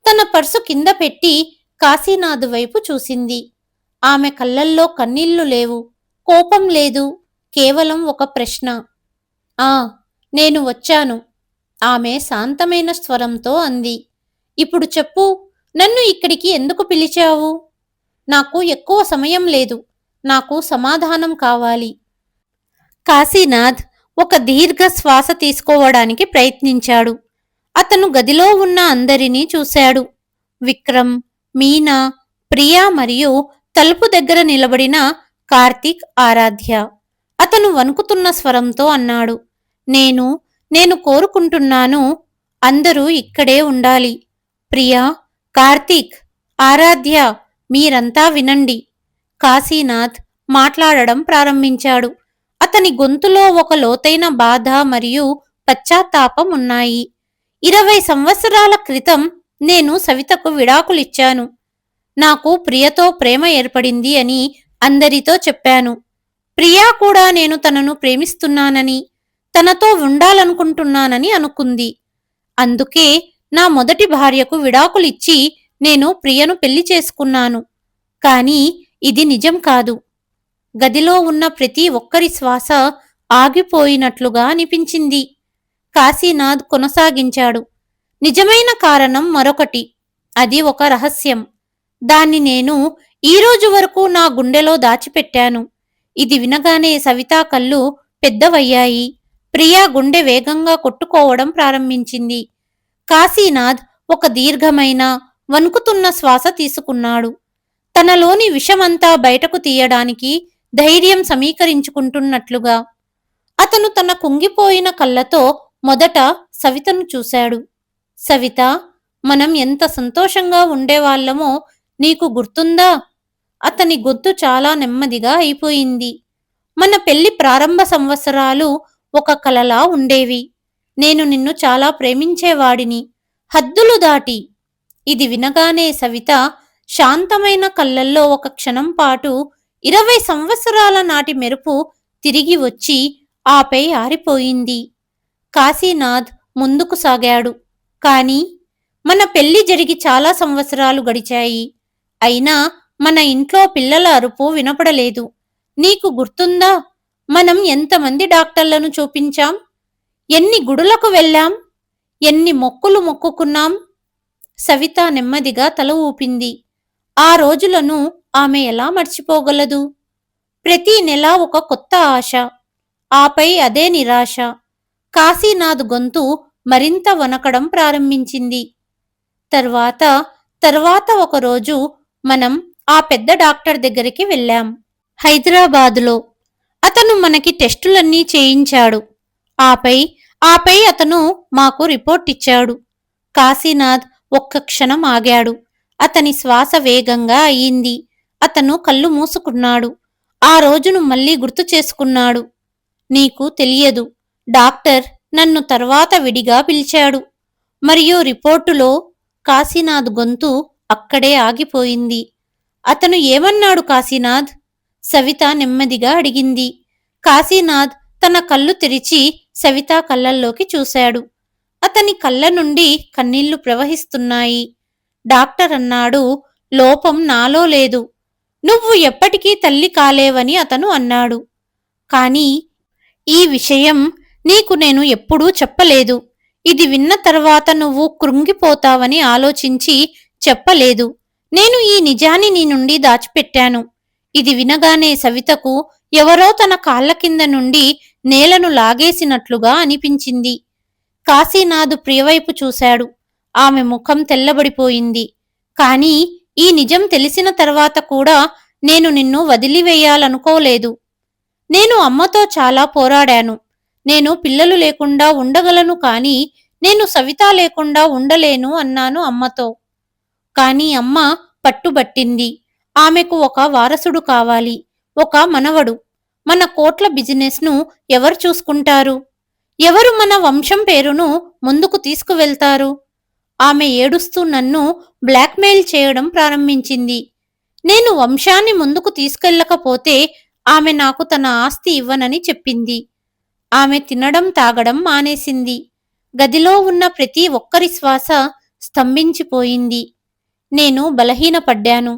తన పర్సు కింద పెట్టి కాశీనాథ్ వైపు చూసింది. ఆమె కళ్ళల్లో కన్నీళ్లు లేవు, కోపం లేదు, కేవలం ఒక ప్రశ్న. ఆ, నేను వచ్చాను, ఆమె శాంతమైన స్వరంతో అంది. ఇప్పుడు చెప్పు, నన్ను ఇక్కడికి ఎందుకు పిలిచావు? నాకు ఎక్కువ సమయం లేదు, నాకు సమాధానం కావాలి. కాశీనాథ్ ఒక దీర్ఘ శ్వాస తీసుకోవడానికి ప్రయత్నించాడు. అతను గదిలో ఉన్న అందరినీ చూశాడు. విక్రమ్, మీనా, ప్రియా మరియు తలుపు దగ్గర నిలబడిన కార్తీక్, ఆరాధ్య. అతను వణుకుతున్న స్వరంతో అన్నాడు, నేను నేను కోరుకుంటున్నాను, అందరూ ఇక్కడే ఉండాలి. ప్రియా, కార్తీక్, ఆరాధ్య, మీరంతా వినండి. కాశీనాథ్ మాట్లాడడం ప్రారంభించాడు. అతని గొంతులో ఒక లోతైన బాధ మరియు పశ్చాత్తాపం ఉన్నాయి. 20 సంవత్సరాల క్రితం నేను సవితకు విడాకులిచ్చాను. నాకు ప్రియతో ప్రేమ ఏర్పడింది అని అందరితో చెప్పాను. ప్రియా కూడా నేను తనను ప్రేమిస్తున్నానని, తనతో ఉండాలనుకుంటున్నానని అనుకుంది. అందుకే నా మొదటి భార్యకు విడాకులిచ్చి నేను ప్రియను పెళ్లి చేసుకున్నాను. కానీ ఇది నిజం కాదు. గదిలో ఉన్న ప్రతి ఒక్కరి శ్వాస ఆగిపోయినట్లుగా అనిపించింది. కాశీనాథ్ కొనసాగించాడు, నిజమైన కారణం మరొకటి. అది ఒక రహస్యం. దాన్ని నేను ఈ రోజు వరకు నా గుండెలో దాచిపెట్టాను. ఇది వినగానే సవితా కళ్ళు పెద్దవయ్యాయి. ప్రియా గుండె వేగంగా కొట్టుకోవడం ప్రారంభించింది. కాశీనాథ్ ఒక దీర్ఘమైన, వణుకుతున్న శ్వాస తీసుకున్నాడు. తనలోని విషమంతా బయటకు తీయడానికి ధైర్యం సమీకరించుకుంటున్నట్లుగా. అతను తన కుంగిపోయిన కళ్ళతో మొదట సవితను చూశాడు. సవిత, మనం ఎంత సంతోషంగా ఉండేవాళ్లమో నీకు గుర్తుందా? అతని గొంతు చాలా నెమ్మదిగా అయిపోయింది. మన పెళ్లి ప్రారంభ సంవత్సరాలు ఒక కలలా ఉండేవి. నేను నిన్ను చాలా ప్రేమించేవాడిని, హద్దులు దాటి. ఇది వినగానే సవిత శాంతమైన కళ్ళల్లో ఒక క్షణం పాటు 20 సంవత్సరాల నాటి మెరుపు తిరిగి వచ్చి ఆపై ఆరిపోయింది. కాశీనాథ్ ముందుకు సాగాడు. కాని మన పెళ్లి జరిగి చాలా సంవత్సరాలు గడిచాయి. అయినా మన ఇంట్లో పిల్లల అరుపు వినపడలేదు. నీకు గుర్తుందా? మనం ఎంతమంది డాక్టర్లను చూపించాం, ఎన్ని గుడులకు వెళ్ళాం, ఎన్ని మొక్కులు మొక్కుకున్నాం. సవిత నెమ్మదిగా తల ఊపింది. ఆ రోజులను ఆమె ఎలా మర్చిపోగలదు? ప్రతి నెల ఒక కొత్త ఆశ, ఆపై అదే నిరాశ. కాశీనాథ్ గొంతు మరింత వనకడం ప్రారంభించింది. తర్వాత తర్వాత ఒకరోజు మనం ఆ పెద్ద డాక్టర్ దగ్గరికి వెళ్ళాం, హైదరాబాదులో. అతను మనకి టెస్టులన్నీ చేయించాడు. ఆపై ఆపై అతను మాకు రిపోర్ట్ ఇచ్చాడు. కాశీనాథ్ ఒక్క క్షణం ఆగాడు. అతని శ్వాస వేగంగా అయింది. అతను కళ్ళు మూసుకున్నాడు. ఆ రోజును మళ్ళీ గుర్తు చేసుకున్నాడు. నీకు తెలియదు, డాక్టర్ నన్ను తర్వాత విడిగా పిలిచాడు. మరియు రిపోర్టులో కాశీనాథ్ గొంతు అక్కడే ఆగిపోయింది. అతను ఏమన్నాడు కాశీనాథ్? సవిత నెమ్మదిగా అడిగింది. కాశీనాథ్ తన కళ్ళు తెరిచి సవిత కళ్ళల్లోకి చూశాడు. అతని కళ్ళ నుండి కన్నీళ్లు ప్రవహిస్తున్నాయి. డాక్టర్ అన్నాడు, లోపం నాలో లేదు. నువ్వు ఎప్పటికీ తల్లి కాలేవని అతను అన్నాడు. కానీ ఈ విషయం నీకు నేను ఎప్పుడూ చెప్పలేదు. ఇది విన్న తర్వాత నువ్వు కృంగిపోతావని ఆలోచించి చెప్పలేదు. నేను ఈ నిజాన్ని నీ నుండి దాచిపెట్టాను. ఇది వినగానే సవితకు ఎవరో తన కాళ్ల కింద నుండి నేలను లాగేసినట్లుగా అనిపించింది. కాశీనాథ్ ప్రియవైపు చూశాడు. ఆమె ముఖం తెల్లబడిపోయింది. కానీ ఈ నిజం తెలిసిన తర్వాత కూడా నేను నిన్ను వదిలివేయాలనుకోలేదు. నేను అమ్మతో చాలా పోరాడాను. నేను పిల్లలు లేకుండా ఉండగలను, కానీ నేను సవిత లేకుండా ఉండలేను అన్నాను అమ్మతో. కానీ అమ్మ పట్టుబట్టింది. ఆమెకు ఒక వారసుడు కావాలి, ఒక మనవడు. మన కోట్ల బిజినెస్ను ఎవరు చూసుకుంటారు? ఎవరు మన వంశం పేరును ముందుకు తీసుకువెళ్తారు? ఆమె ఏడుస్తూ నన్ను బ్లాక్మెయిల్ చేయడం ప్రారంభించింది. నేను వంశాన్ని ముందుకు తీసుకెళ్లకపోతే ఆమె నాకు తన ఆస్తి ఇవ్వనని చెప్పింది. ఆమె తినడం తాగడం మానేసింది. గదిలో ఉన్న ప్రతి ఒక్కరి శ్వాస స్తంభించిపోయింది. నేను బలహీనపడ్డాను.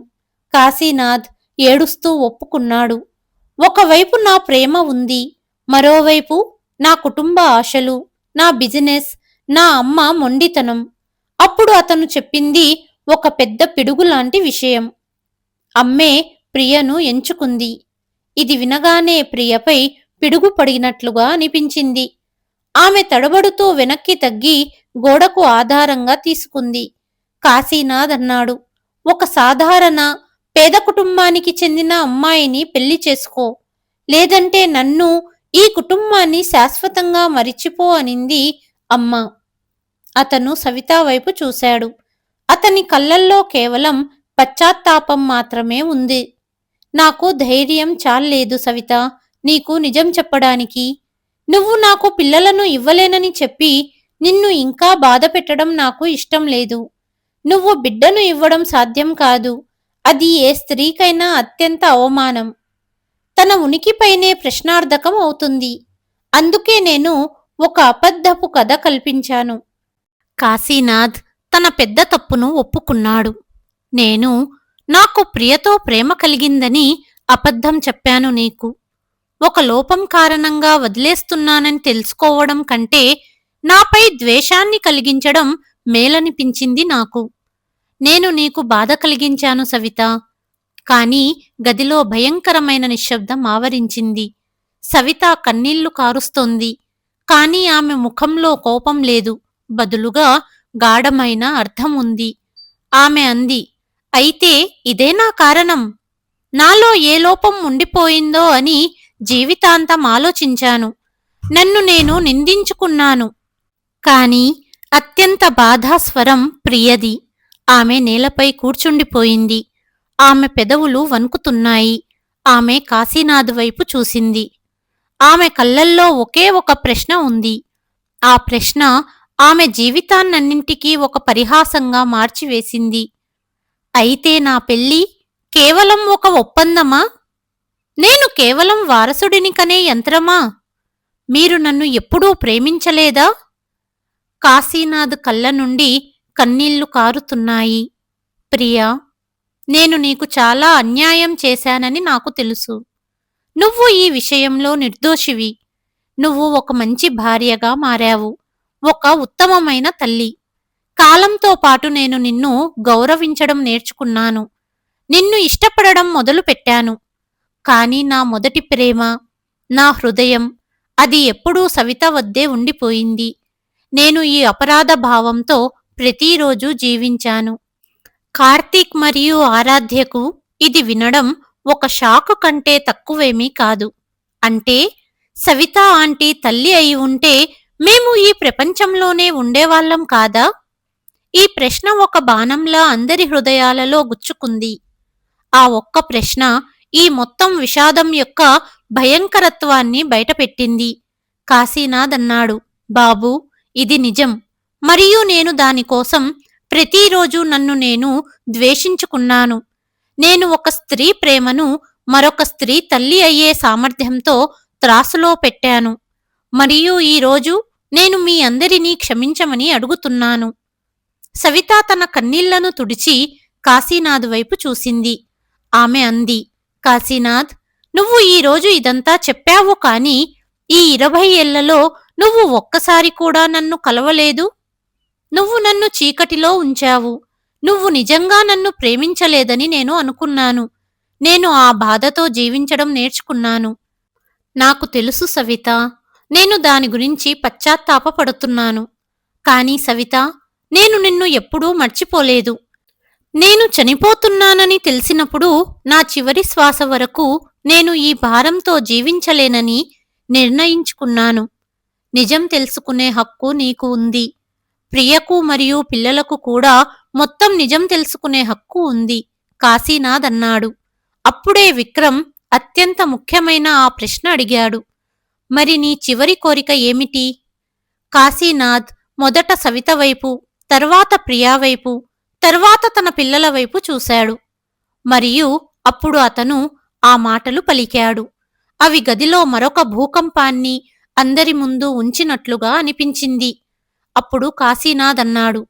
కాశీనాథ్ ఏడుస్తూ ఒప్పుకున్నాడు. ఒకవైపు నా ప్రేమ ఉంది, మరోవైపు నా కుటుంబ ఆశలు, నా బిజినెస్, నా అమ్మ మొండితనం. అప్పుడు అతను చెప్పింది ఒక పెద్ద పిడుగులాంటి విషయం. అమ్మే ప్రియను ఎంచుకుంది. ఇది వినగానే ప్రియపై పిడుగు పడినట్లుగా అనిపించింది. ఆమె తడబడుతూ వెనక్కి తగ్గి గోడకు ఆధారంగా తీసుకుంది. కాశీనాథ్ అన్నాడు, ఒక సాధారణ పేద కుటుంబానికి చెందిన అమ్మాయిని పెళ్లి చేసుకో, లేదంటే నన్ను, ఈ కుటుంబాన్ని శాశ్వతంగా మరిచిపో అనింది అమ్మ. అతను సవితా వైపు చూశాడు. అతని కళ్ళల్లో కేవలం పశ్చాత్తాపం మాత్రమే ఉంది. నాకు ధైర్యం చాల్లేదు సవిత, నీకు నిజం చెప్పడానికి. నువ్వు నాకు పిల్లలను ఇవ్వలేనని చెప్పి నిన్ను ఇంకా బాధ పెట్టడం నాకు ఇష్టం లేదు. నువ్వు బిడ్డను ఇవ్వడం సాధ్యం కాదు. అది ఏ స్త్రీకైనా అత్యంత అవమానం. తన ఉనికిపైనే ప్రశ్నార్థకం అవుతుంది. అందుకే నేను ఒక అబద్ధపు కథ కల్పించాను. కాశీనాథ్ తన పెద్ద తప్పును ఒప్పుకున్నాడు. నేను నాకు ప్రియతో ప్రేమ కలిగిందని అబద్ధం చెప్పాను నీకు. ఒక లోపం కారణంగా వదిలేస్తున్నానని తెలుసుకోవడం కంటే నాపై ద్వేషాన్ని కలిగించడం మేలనిపించింది నాకు. నేను నీకు బాధ కలిగించాను సవిత. కాని గదిలో భయంకరమైన నిశ్శబ్దం ఆవరించింది. సవిత కన్నీళ్లు కారుస్తోంది. కాని ఆమె ముఖంలో కోపం లేదు, బదులుగా గాఢమైన అర్థం ఉంది. ఆమె అంది, అయితే ఇదేనా కారణం? నాలో ఏ లోపం ఉండిపోయిందో అని జీవితాంతం ఆలోచించాను. నన్ను నేను నిందించుకున్నాను. కాని అత్యంత బాధాస్వరం ప్రియది. ఆమె నేలపై కూర్చుండిపోయింది. ఆమె పెదవులు వణుకుతున్నాయి. ఆమె కాశీనాథ్ వైపు చూసింది. ఆమె కళ్ళల్లో ఒకే ఒక ప్రశ్న ఉంది. ఆ ప్రశ్న ఆమె జీవితాన్నన్నింటికీ ఒక పరిహాసంగా మార్చివేసింది. అయితే నా పెళ్ళి కేవలం ఒక ఒప్పందమా? నేను కేవలం వారసుడిని కనే యంత్రమా? మీరు నన్ను ఎప్పుడూ ప్రేమించలేదా? కాశీనాథ్ కళ్ళ నుండి కన్నీళ్లు కారుతున్నాయి. ప్రియా, నేను నీకు చాలా అన్యాయం చేశానని నాకు తెలుసు. నువ్వు ఈ విషయంలో నిర్దోషివి. నువ్వు ఒక మంచి భార్యగా మారావు. ఒక ఉత్తమమైన తల్లి. కాలంతో పాటు నేను నిన్ను గౌరవించడం నేర్చుకున్నాను. నిన్ను ఇష్టపడడం మొదలుపెట్టాను. కాని నా మొదటి ప్రేమ, నా హృదయం, అది ఎప్పుడూ సవిత వద్దే ఉండిపోయింది. నేను ఈ అపరాధ భావంతో ప్రతిరోజూ జీవించాను. కార్తీక్ మరియు ఆరాధ్యకు ఇది వినడం ఒక షాకు కంటే తక్కువేమీ కాదు. అంటే సవిత ఆంటీ తల్లి అయి ఉంటే మేము ఈ ప్రపంచంలోనే ఉండేవాళ్లం కాదా? ఈ ప్రశ్న ఒక బాణంలా అందరి హృదయాలలో గుచ్చుకుంది. ఆ ఒక్క ప్రశ్న ఈ మొత్తం విషాదం యొక్క భయంకరత్వాన్ని బయటపెట్టింది. కాశీనాథ్ అన్నాడు, బాబూ, ఇది నిజం. మరియు నేను దానికోసం ప్రతిరోజు నన్ను నేను ద్వేషించుకున్నాను. నేను ఒక స్త్రీ ప్రేమను మరొక స్త్రీ తల్లి అయ్యే సామర్థ్యంతో త్రాసులో పెట్టాను. మరియు ఈరోజు నేను మీ అందరినీ క్షమించమని అడుగుతున్నాను. సవిత తన కన్నీళ్లను తుడిచి కాశీనాథ్ వైపు చూసింది. ఆమె అంది, కాశీనాథ్, నువ్వు ఈరోజు ఇదంతా చెప్పావు, కాని ఈ 20 ఏళ్లలో నువ్వు ఒక్కసారి కూడా నన్ను కలవలేదు. నువ్వు నన్ను చీకటిలో ఉంచావు. నువ్వు నిజంగా నన్ను ప్రేమించలేదని నేను అనుకున్నాను. నేను ఆ బాధతో జీవించడం నేర్చుకున్నాను. నాకు తెలుసు సవిత, నేను దాని గురించి పశ్చాత్తాపపడుతున్నాను. కాని సవిత, నేను నిన్ను ఎప్పుడూ మర్చిపోలేదు. నేను చనిపోతున్నానని తెలిసినప్పుడు నా చివరి శ్వాస వరకు నేను ఈ భారంతో జీవించలేనని నిర్ణయించుకున్నాను. నిజం తెలుసుకునే హక్కు నీకు ఉంది. ప్రియకు మరియు పిల్లలకు కూడా మొత్తం నిజం తెలుసుకునే హక్కు ఉంది, కాశీనాథ్ అన్నాడు. అప్పుడే విక్రమ్ అత్యంత ముఖ్యమైన ఆ ప్రశ్న అడిగాడు. మరి నీ చివరి కోరిక ఏమిటి? కాశీనాథ్ మొదట సవిత వైపు, తర్వాత ప్రియా వైపు, తర్వాత తన పిల్లల వైపు చూశాడు. మరియు అప్పుడు అతను ఆ మాటలు పలికాడు. అవి గదిలో మరొక భూకంపాన్ని అందరి ముందు ఉంచినట్లుగా అనిపించింది. అప్పుడు కాశీనాథ్ అన్నాడు,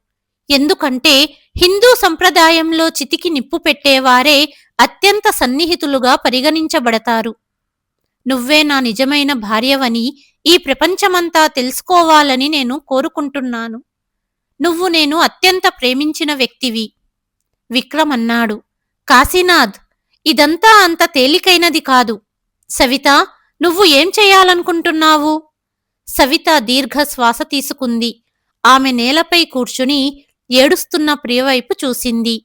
ఎందుకంటే హిందూ సంప్రదాయంలో చితికి నిప్పు పెట్టేవారే అత్యంత సన్నిహితులుగా పరిగణించబడతారు. నువ్వే నా నిజమైన భార్యవని ఈ ప్రపంచమంతా తెలుసుకోవాలని నేను కోరుకుంటున్నాను. నువ్వు నేను అత్యంత ప్రేమించిన వ్యక్తివి. విక్రమ్ అన్నాడు, కాశీనాథ్, ఇదంతా అంత తేలికైనది కాదు. సవిత, నువ్వు ఏం చేయాలనుకుంటున్నావు? సవిత దీర్ఘ శ్వాస తీసుకుంది. ఆమె నేలపై కూర్చుని ఏడుస్తున్న ప్రియవైపు చూసింది.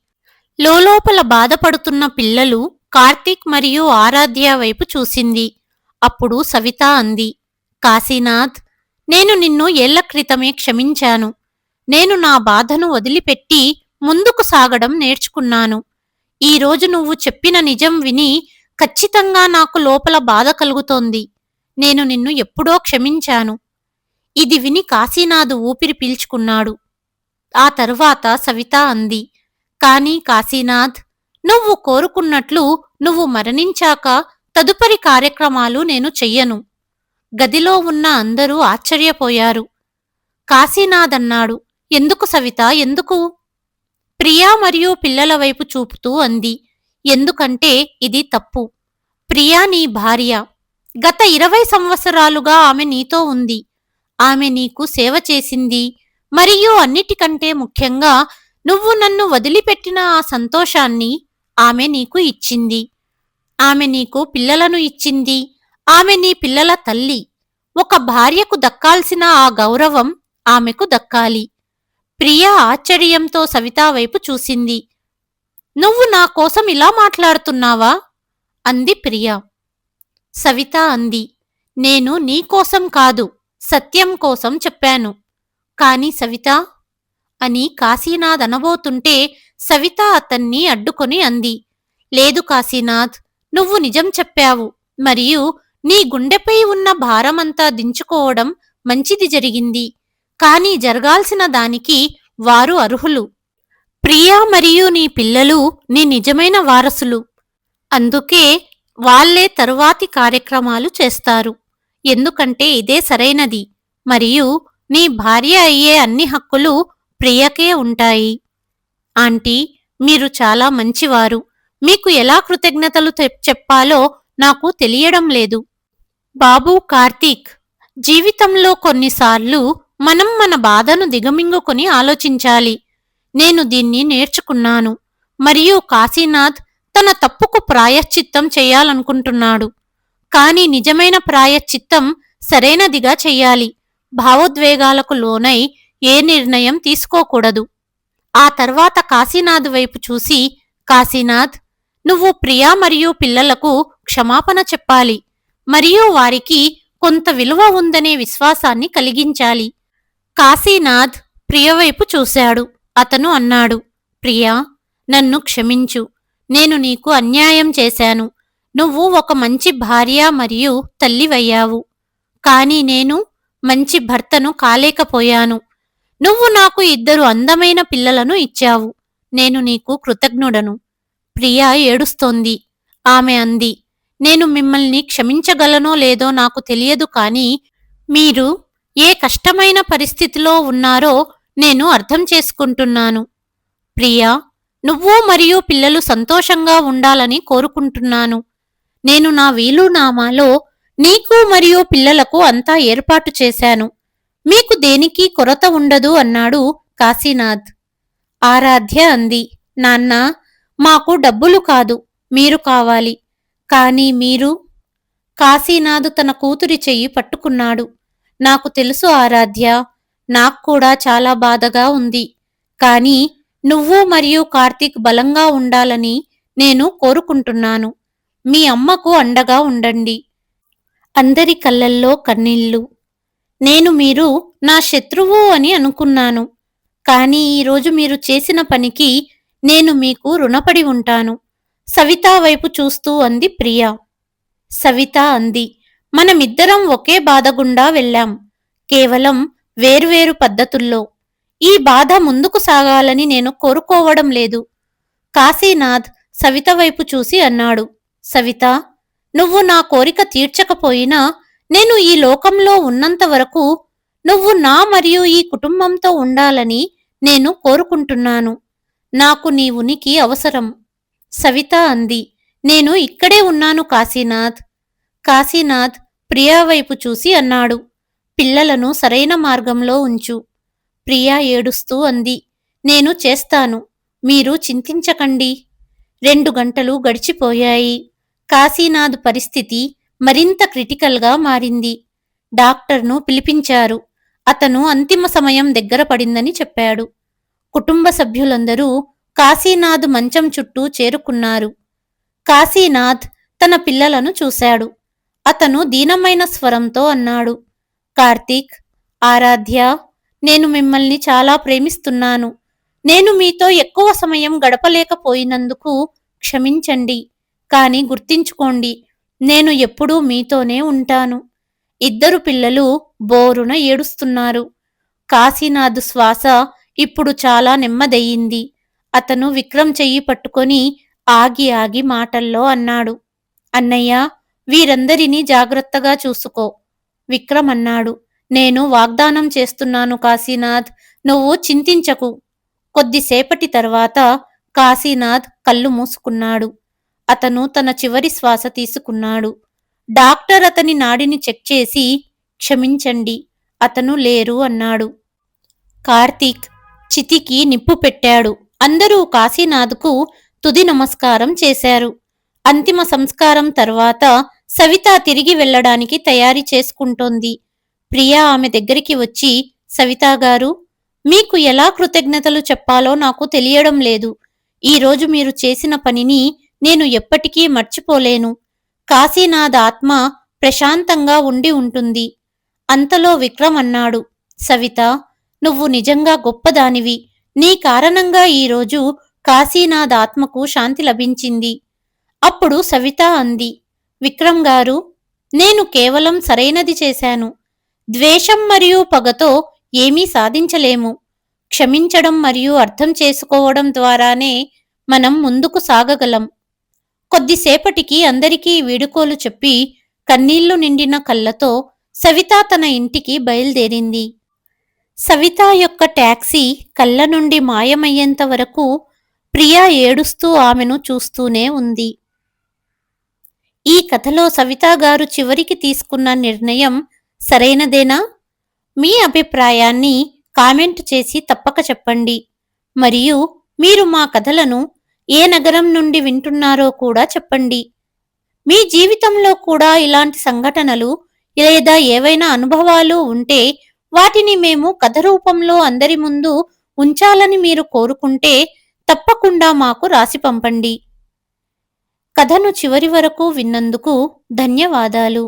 లోలోపల బాధపడుతున్న పిల్లలు కార్తీక్ మరియు ఆరాధ్య వైపు చూసింది. అప్పుడు సవిత అంది, కాశీనాథ్, నేను నిన్ను ఏళ్ల క్రితమే క్షమించాను. నేను నా బాధను వదిలిపెట్టి ముందుకు సాగడం నేర్చుకున్నాను. ఈరోజు నువ్వు చెప్పిన నిజం విని ఖచ్చితంగా నాకు లోపల బాధ కలుగుతోంది. నేను నిన్ను ఎప్పుడో క్షమించాను. ఇది విని కాశీనాథ్ ఊపిరి పీల్చుకున్నాడు. ఆ తరువాత సవిత అంది, కాని కాశీనాథ్, నువ్వు కోరుకున్నట్లు నువ్వు మరణించాక తదుపరి కార్యక్రమాలు నేను చెయ్యను. గదిలో ఉన్న అందరూ ఆశ్చర్యపోయారు. కాశీనాథ్ అన్నాడు, ఎందుకు సవిత, ఎందుకు? ప్రియా మరియు పిల్లల వైపు చూపుతూ అంది, ఎందుకంటే ఇది తప్పు. ప్రియా నీ భార్య. గత 20 సంవత్సరాలుగా ఆమె నీతో ఉంది. ఆమె నీకు సేవ చేసింది. మరియు అన్నిటికంటే ముఖ్యంగా నువ్వు నన్ను వదిలిపెట్టిన ఆ సంతోషాన్ని ఆమె నీకు ఇచ్చింది. ఆమె నీకు పిల్లలను ఇచ్చింది. ఆమె నీ పిల్లల తల్లి. ఒక భార్యకు దక్కాల్సిన ఆ గౌరవం ఆమెకు దక్కాలి. ప్రియా ఆశ్చర్యంతో సవితా వైపు చూసింది. నువ్వు నా కోసం ఇలా మాట్లాడుతున్నావా? అంది ప్రియా. సవిత అంది, నేను నీకోసం కాదు, సత్యం కోసం చెప్పాను. కాని సవిత అని కాశీనాథ్ అనబోతుంటే సవిత అతన్ని అడ్డుకొని అంది, లేదు కాశీనాథ్, నువ్వు నిజం చెప్పావు మరియు నీ గుండెపై ఉన్న భారమంతా దించుకోవడం మంచిది జరిగింది. కానీ జరగాల్సిన దానికి వారు అర్హులు. ప్రియా మరియు నీ పిల్లలు నీ నిజమైన వారసులు. అందుకే వాళ్ళే తరువాతి కార్యక్రమాలు చేస్తారు. ఎందుకంటే ఇదే సరైనది. మరియు నీ భార్య అయ్యే అన్ని హక్కులు ప్రియకే ఉంటాయి. ఆంటీ, మీరు చాలా మంచివారు. మీకు ఎలా కృతజ్ఞతలు చెప్పాలో నాకు తెలియడం లేదు. బాబూ కార్తీక్, జీవితంలో కొన్నిసార్లు మనం మన బాధను దిగమింగుకొని ఆలోచించాలి. నేను దీన్ని నేర్చుకున్నాను. మరియు కాశీనాథ్ తన తప్పుకు ప్రాయశ్చిత్తం చెయ్యాలనుకుంటున్నాడు. కాని నిజమైన ప్రాయశ్చిత్తం సరైనదిగా చెయ్యాలి. భావోద్వేగాలకు లోనై ఏ నిర్ణయం తీసుకోకూడదు. ఆ తర్వాత కాశీనాథ్ వైపు చూసి, కాశీనాథ్, నువ్వు ప్రియా మరియు పిల్లలకు క్షమాపణ చెప్పాలి మరియు వారికి కొంత విలువ ఉందనే విశ్వాసాన్ని కలిగించాలి. కాశీనాథ్ ప్రియవైపు చూశాడు. అతను అన్నాడు, ప్రియా, నన్ను క్షమించు. నేను నీకు అన్యాయం చేశాను. నువ్వు ఒక మంచి భార్య మరియు తల్లివయ్యావు. కాని నేను మంచి భర్తను కాలేకపోయాను. నువ్వు నాకు 2 అందమైన పిల్లలను ఇచ్చావు. నేను నీకు కృతజ్ఞుడను. ప్రియా ఏడుస్తోంది. ఆమె అంది, నేను మిమ్మల్ని క్షమించగలనో లేదో నాకు తెలియదు, కానీ మీరు ఏ కష్టమైన పరిస్థితిలో ఉన్నారో నేను అర్థం చేసుకుంటున్నాను. ప్రియా, నువ్వు మరియు పిల్లలు సంతోషంగా ఉండాలని కోరుకుంటున్నాను. నేను నా వీలునామాలో నీకు మరియు పిల్లలకు అంతా ఏర్పాటు చేశాను. మీకు దేనికి కొరత ఉండదు అన్నాడు కాశీనాథ్. ఆరాధ్య అంది, నాన్న, మాకు డబ్బులు కాదు, మీరు కావాలి. కానీ మీరు? కాశీనాథ్ తన కూతురి చెయ్యి పట్టుకున్నాడు. నాకు తెలుసు ఆరాధ్య, నాక్కూడా చాలా బాధగా ఉంది. కానీ నువ్వు మరియు కార్తీక్ బలంగా ఉండాలని నేను కోరుకుంటున్నాను. మీ అమ్మకు అండగా ఉండండి. అందరి కళ్ళల్లో కన్నీళ్లు. మీరు నా శత్రువు అని అనుకున్నాను. కానీ ఈరోజు మీరు చేసిన పనికి నేను మీకు రుణపడి ఉంటాను. సవితా వైపు చూస్తూ అంది ప్రియా. సవిత అంది, మనమిద్దరం ఒకే బాధ గుండా వెళ్ళాం, కేవలం వేర్వేరు పద్ధతుల్లో. ఈ బాధ ముందుకు సాగాలని నేను కోరుకోవడం లేదు. కాశీనాథ్ సవిత వైపు చూసి అన్నాడు, సవిత, నువ్వు నా కోరిక తీర్చకపోయినా నేను ఈ లోకంలో ఉన్నంత వరకు నువ్వు నా మరియు ఈ కుటుంబంతో ఉండాలని నేను కోరుకుంటున్నాను. నాకు నీ ఉనికి అవసరం. సవిత అంది, నేను ఇక్కడే ఉన్నాను కాశీనాథ్. కాశీనాథ్ ప్రియా వైపు చూసి అన్నాడు, పిల్లలను సరైన మార్గంలో ఉంచు. ప్రియా ఏడుస్తూ అంది, నేను చేస్తాను, మీరు చింతించకండి. 2 గంటలు గడిచిపోయాయి. కాశీనాథ్ పరిస్థితి మరింత క్రిటికల్గా మారింది. డాక్టర్ను పిలిపించారు. అతను అంతిమ సమయం దగ్గర పడిందని చెప్పాడు. కుటుంబ సభ్యులందరూ కాశీనాథ్ మంచం చుట్టూ చేరుకున్నారు. కాశీనాథ్ తన పిల్లలను చూశాడు. అతను దీనమైన స్వరంతో అన్నాడు, కార్తీక్, ఆరాధ్య, నేను మిమ్మల్ని చాలా ప్రేమిస్తున్నాను. నేను మీతో ఎక్కువ సమయం గడపలేకపోయినందుకు క్షమించండి. కాని గుర్తించుకోండి, నేను ఎప్పుడూ మీతోనే ఉంటాను. 2 పిల్లలు బోరున ఏడుస్తున్నారు. కాశీనాథ్ శ్వాస ఇప్పుడు చాలా నెమ్మదయ్యింది. అతను విక్రమ్ చెయ్యి పట్టుకొని ఆగి ఆగి మాటల్లో అన్నాడు, అన్నయ్య, వీరందరినీ జాగ్రత్తగా చూసుకో. విక్రమ్ అన్నాడు, నేను వాగ్దానం చేస్తున్నాను కాశీనాథ్, నువ్వు చింతించకు. కొద్దిసేపటి తర్వాత కాశీనాథ్ కళ్ళు మూసుకున్నాడు. అతను తన చివరి శ్వాస తీసుకున్నాడు. డాక్టర్ అతని నాడిని చెక్ చేసి, క్షమించండి, అతను లేరు అన్నాడు. కార్తీక్ చితికి నిప్పు పెట్టాడు. అందరూ కాశీనాథ్కు తుది నమస్కారం చేశారు. అంతిమ సంస్కారం తర్వాత సవిత తిరిగి వెళ్లడానికి తయారీ చేసుకుంటోంది. ప్రియా ఆమె దగ్గరికి వచ్చి, సవితాగారు, మీకు ఎలా కృతజ్ఞతలు చెప్పాలో నాకు తెలియడం లేదు. ఈరోజు మీరు చేసిన పనిని నేను ఎప్పటికీ మర్చిపోలేను. కాశీనాథ్ ఆత్మ ప్రశాంతంగా ఉండి ఉంటుంది. అంతలో విక్రమ్ అన్నాడు, సవిత, నువ్వు నిజంగా గొప్పదానివి. నీ కారణంగా ఈరోజు కాశీనాథ్ ఆత్మకు శాంతి లభించింది. అప్పుడు సవిత అంది, విక్రమ్ గారు, నేను కేవలం సరైనది చేశాను. ద్వేషం మరియు పగతో ఏమీ సాధించలేము. క్షమించడం మరియు అర్థం చేసుకోవడం ద్వారానే మనం ముందుకు సాగగలం. కొద్దిసేపటికి అందరికీ వీడుకోలు చెప్పి కన్నీళ్లు నిండిన కళ్ళతో సవిత తన ఇంటికి బయలుదేరింది. సవిత యొక్క టాక్సీ కళ్ళ నుండి మాయమయ్యేంత వరకు ప్రియా ఏడుస్తూ ఆమెను చూస్తూనే ఉంది. ఈ కథలో సవితా గారు చివరికి తీసుకున్న నిర్ణయం సరైనదేనా? మీ అభిప్రాయాన్ని కామెంట్ చేసి తప్పక చెప్పండి. మరియు మీరు మా కథలను ఏ నగరం నుండి వింటున్నారో కూడా చెప్పండి. మీ జీవితంలో కూడా ఇలాంటి సంఘటనలు లేదా ఏవైనా అనుభవాలు ఉంటే వాటిని మేము కథ రూపంలో అందరి ముందు ఉంచాలని మీరు కోరుకుంటే తప్పకుండా మాకు రాసి పంపండి. కథను చివరి వరకు విన్నందుకు ధన్యవాదాలు.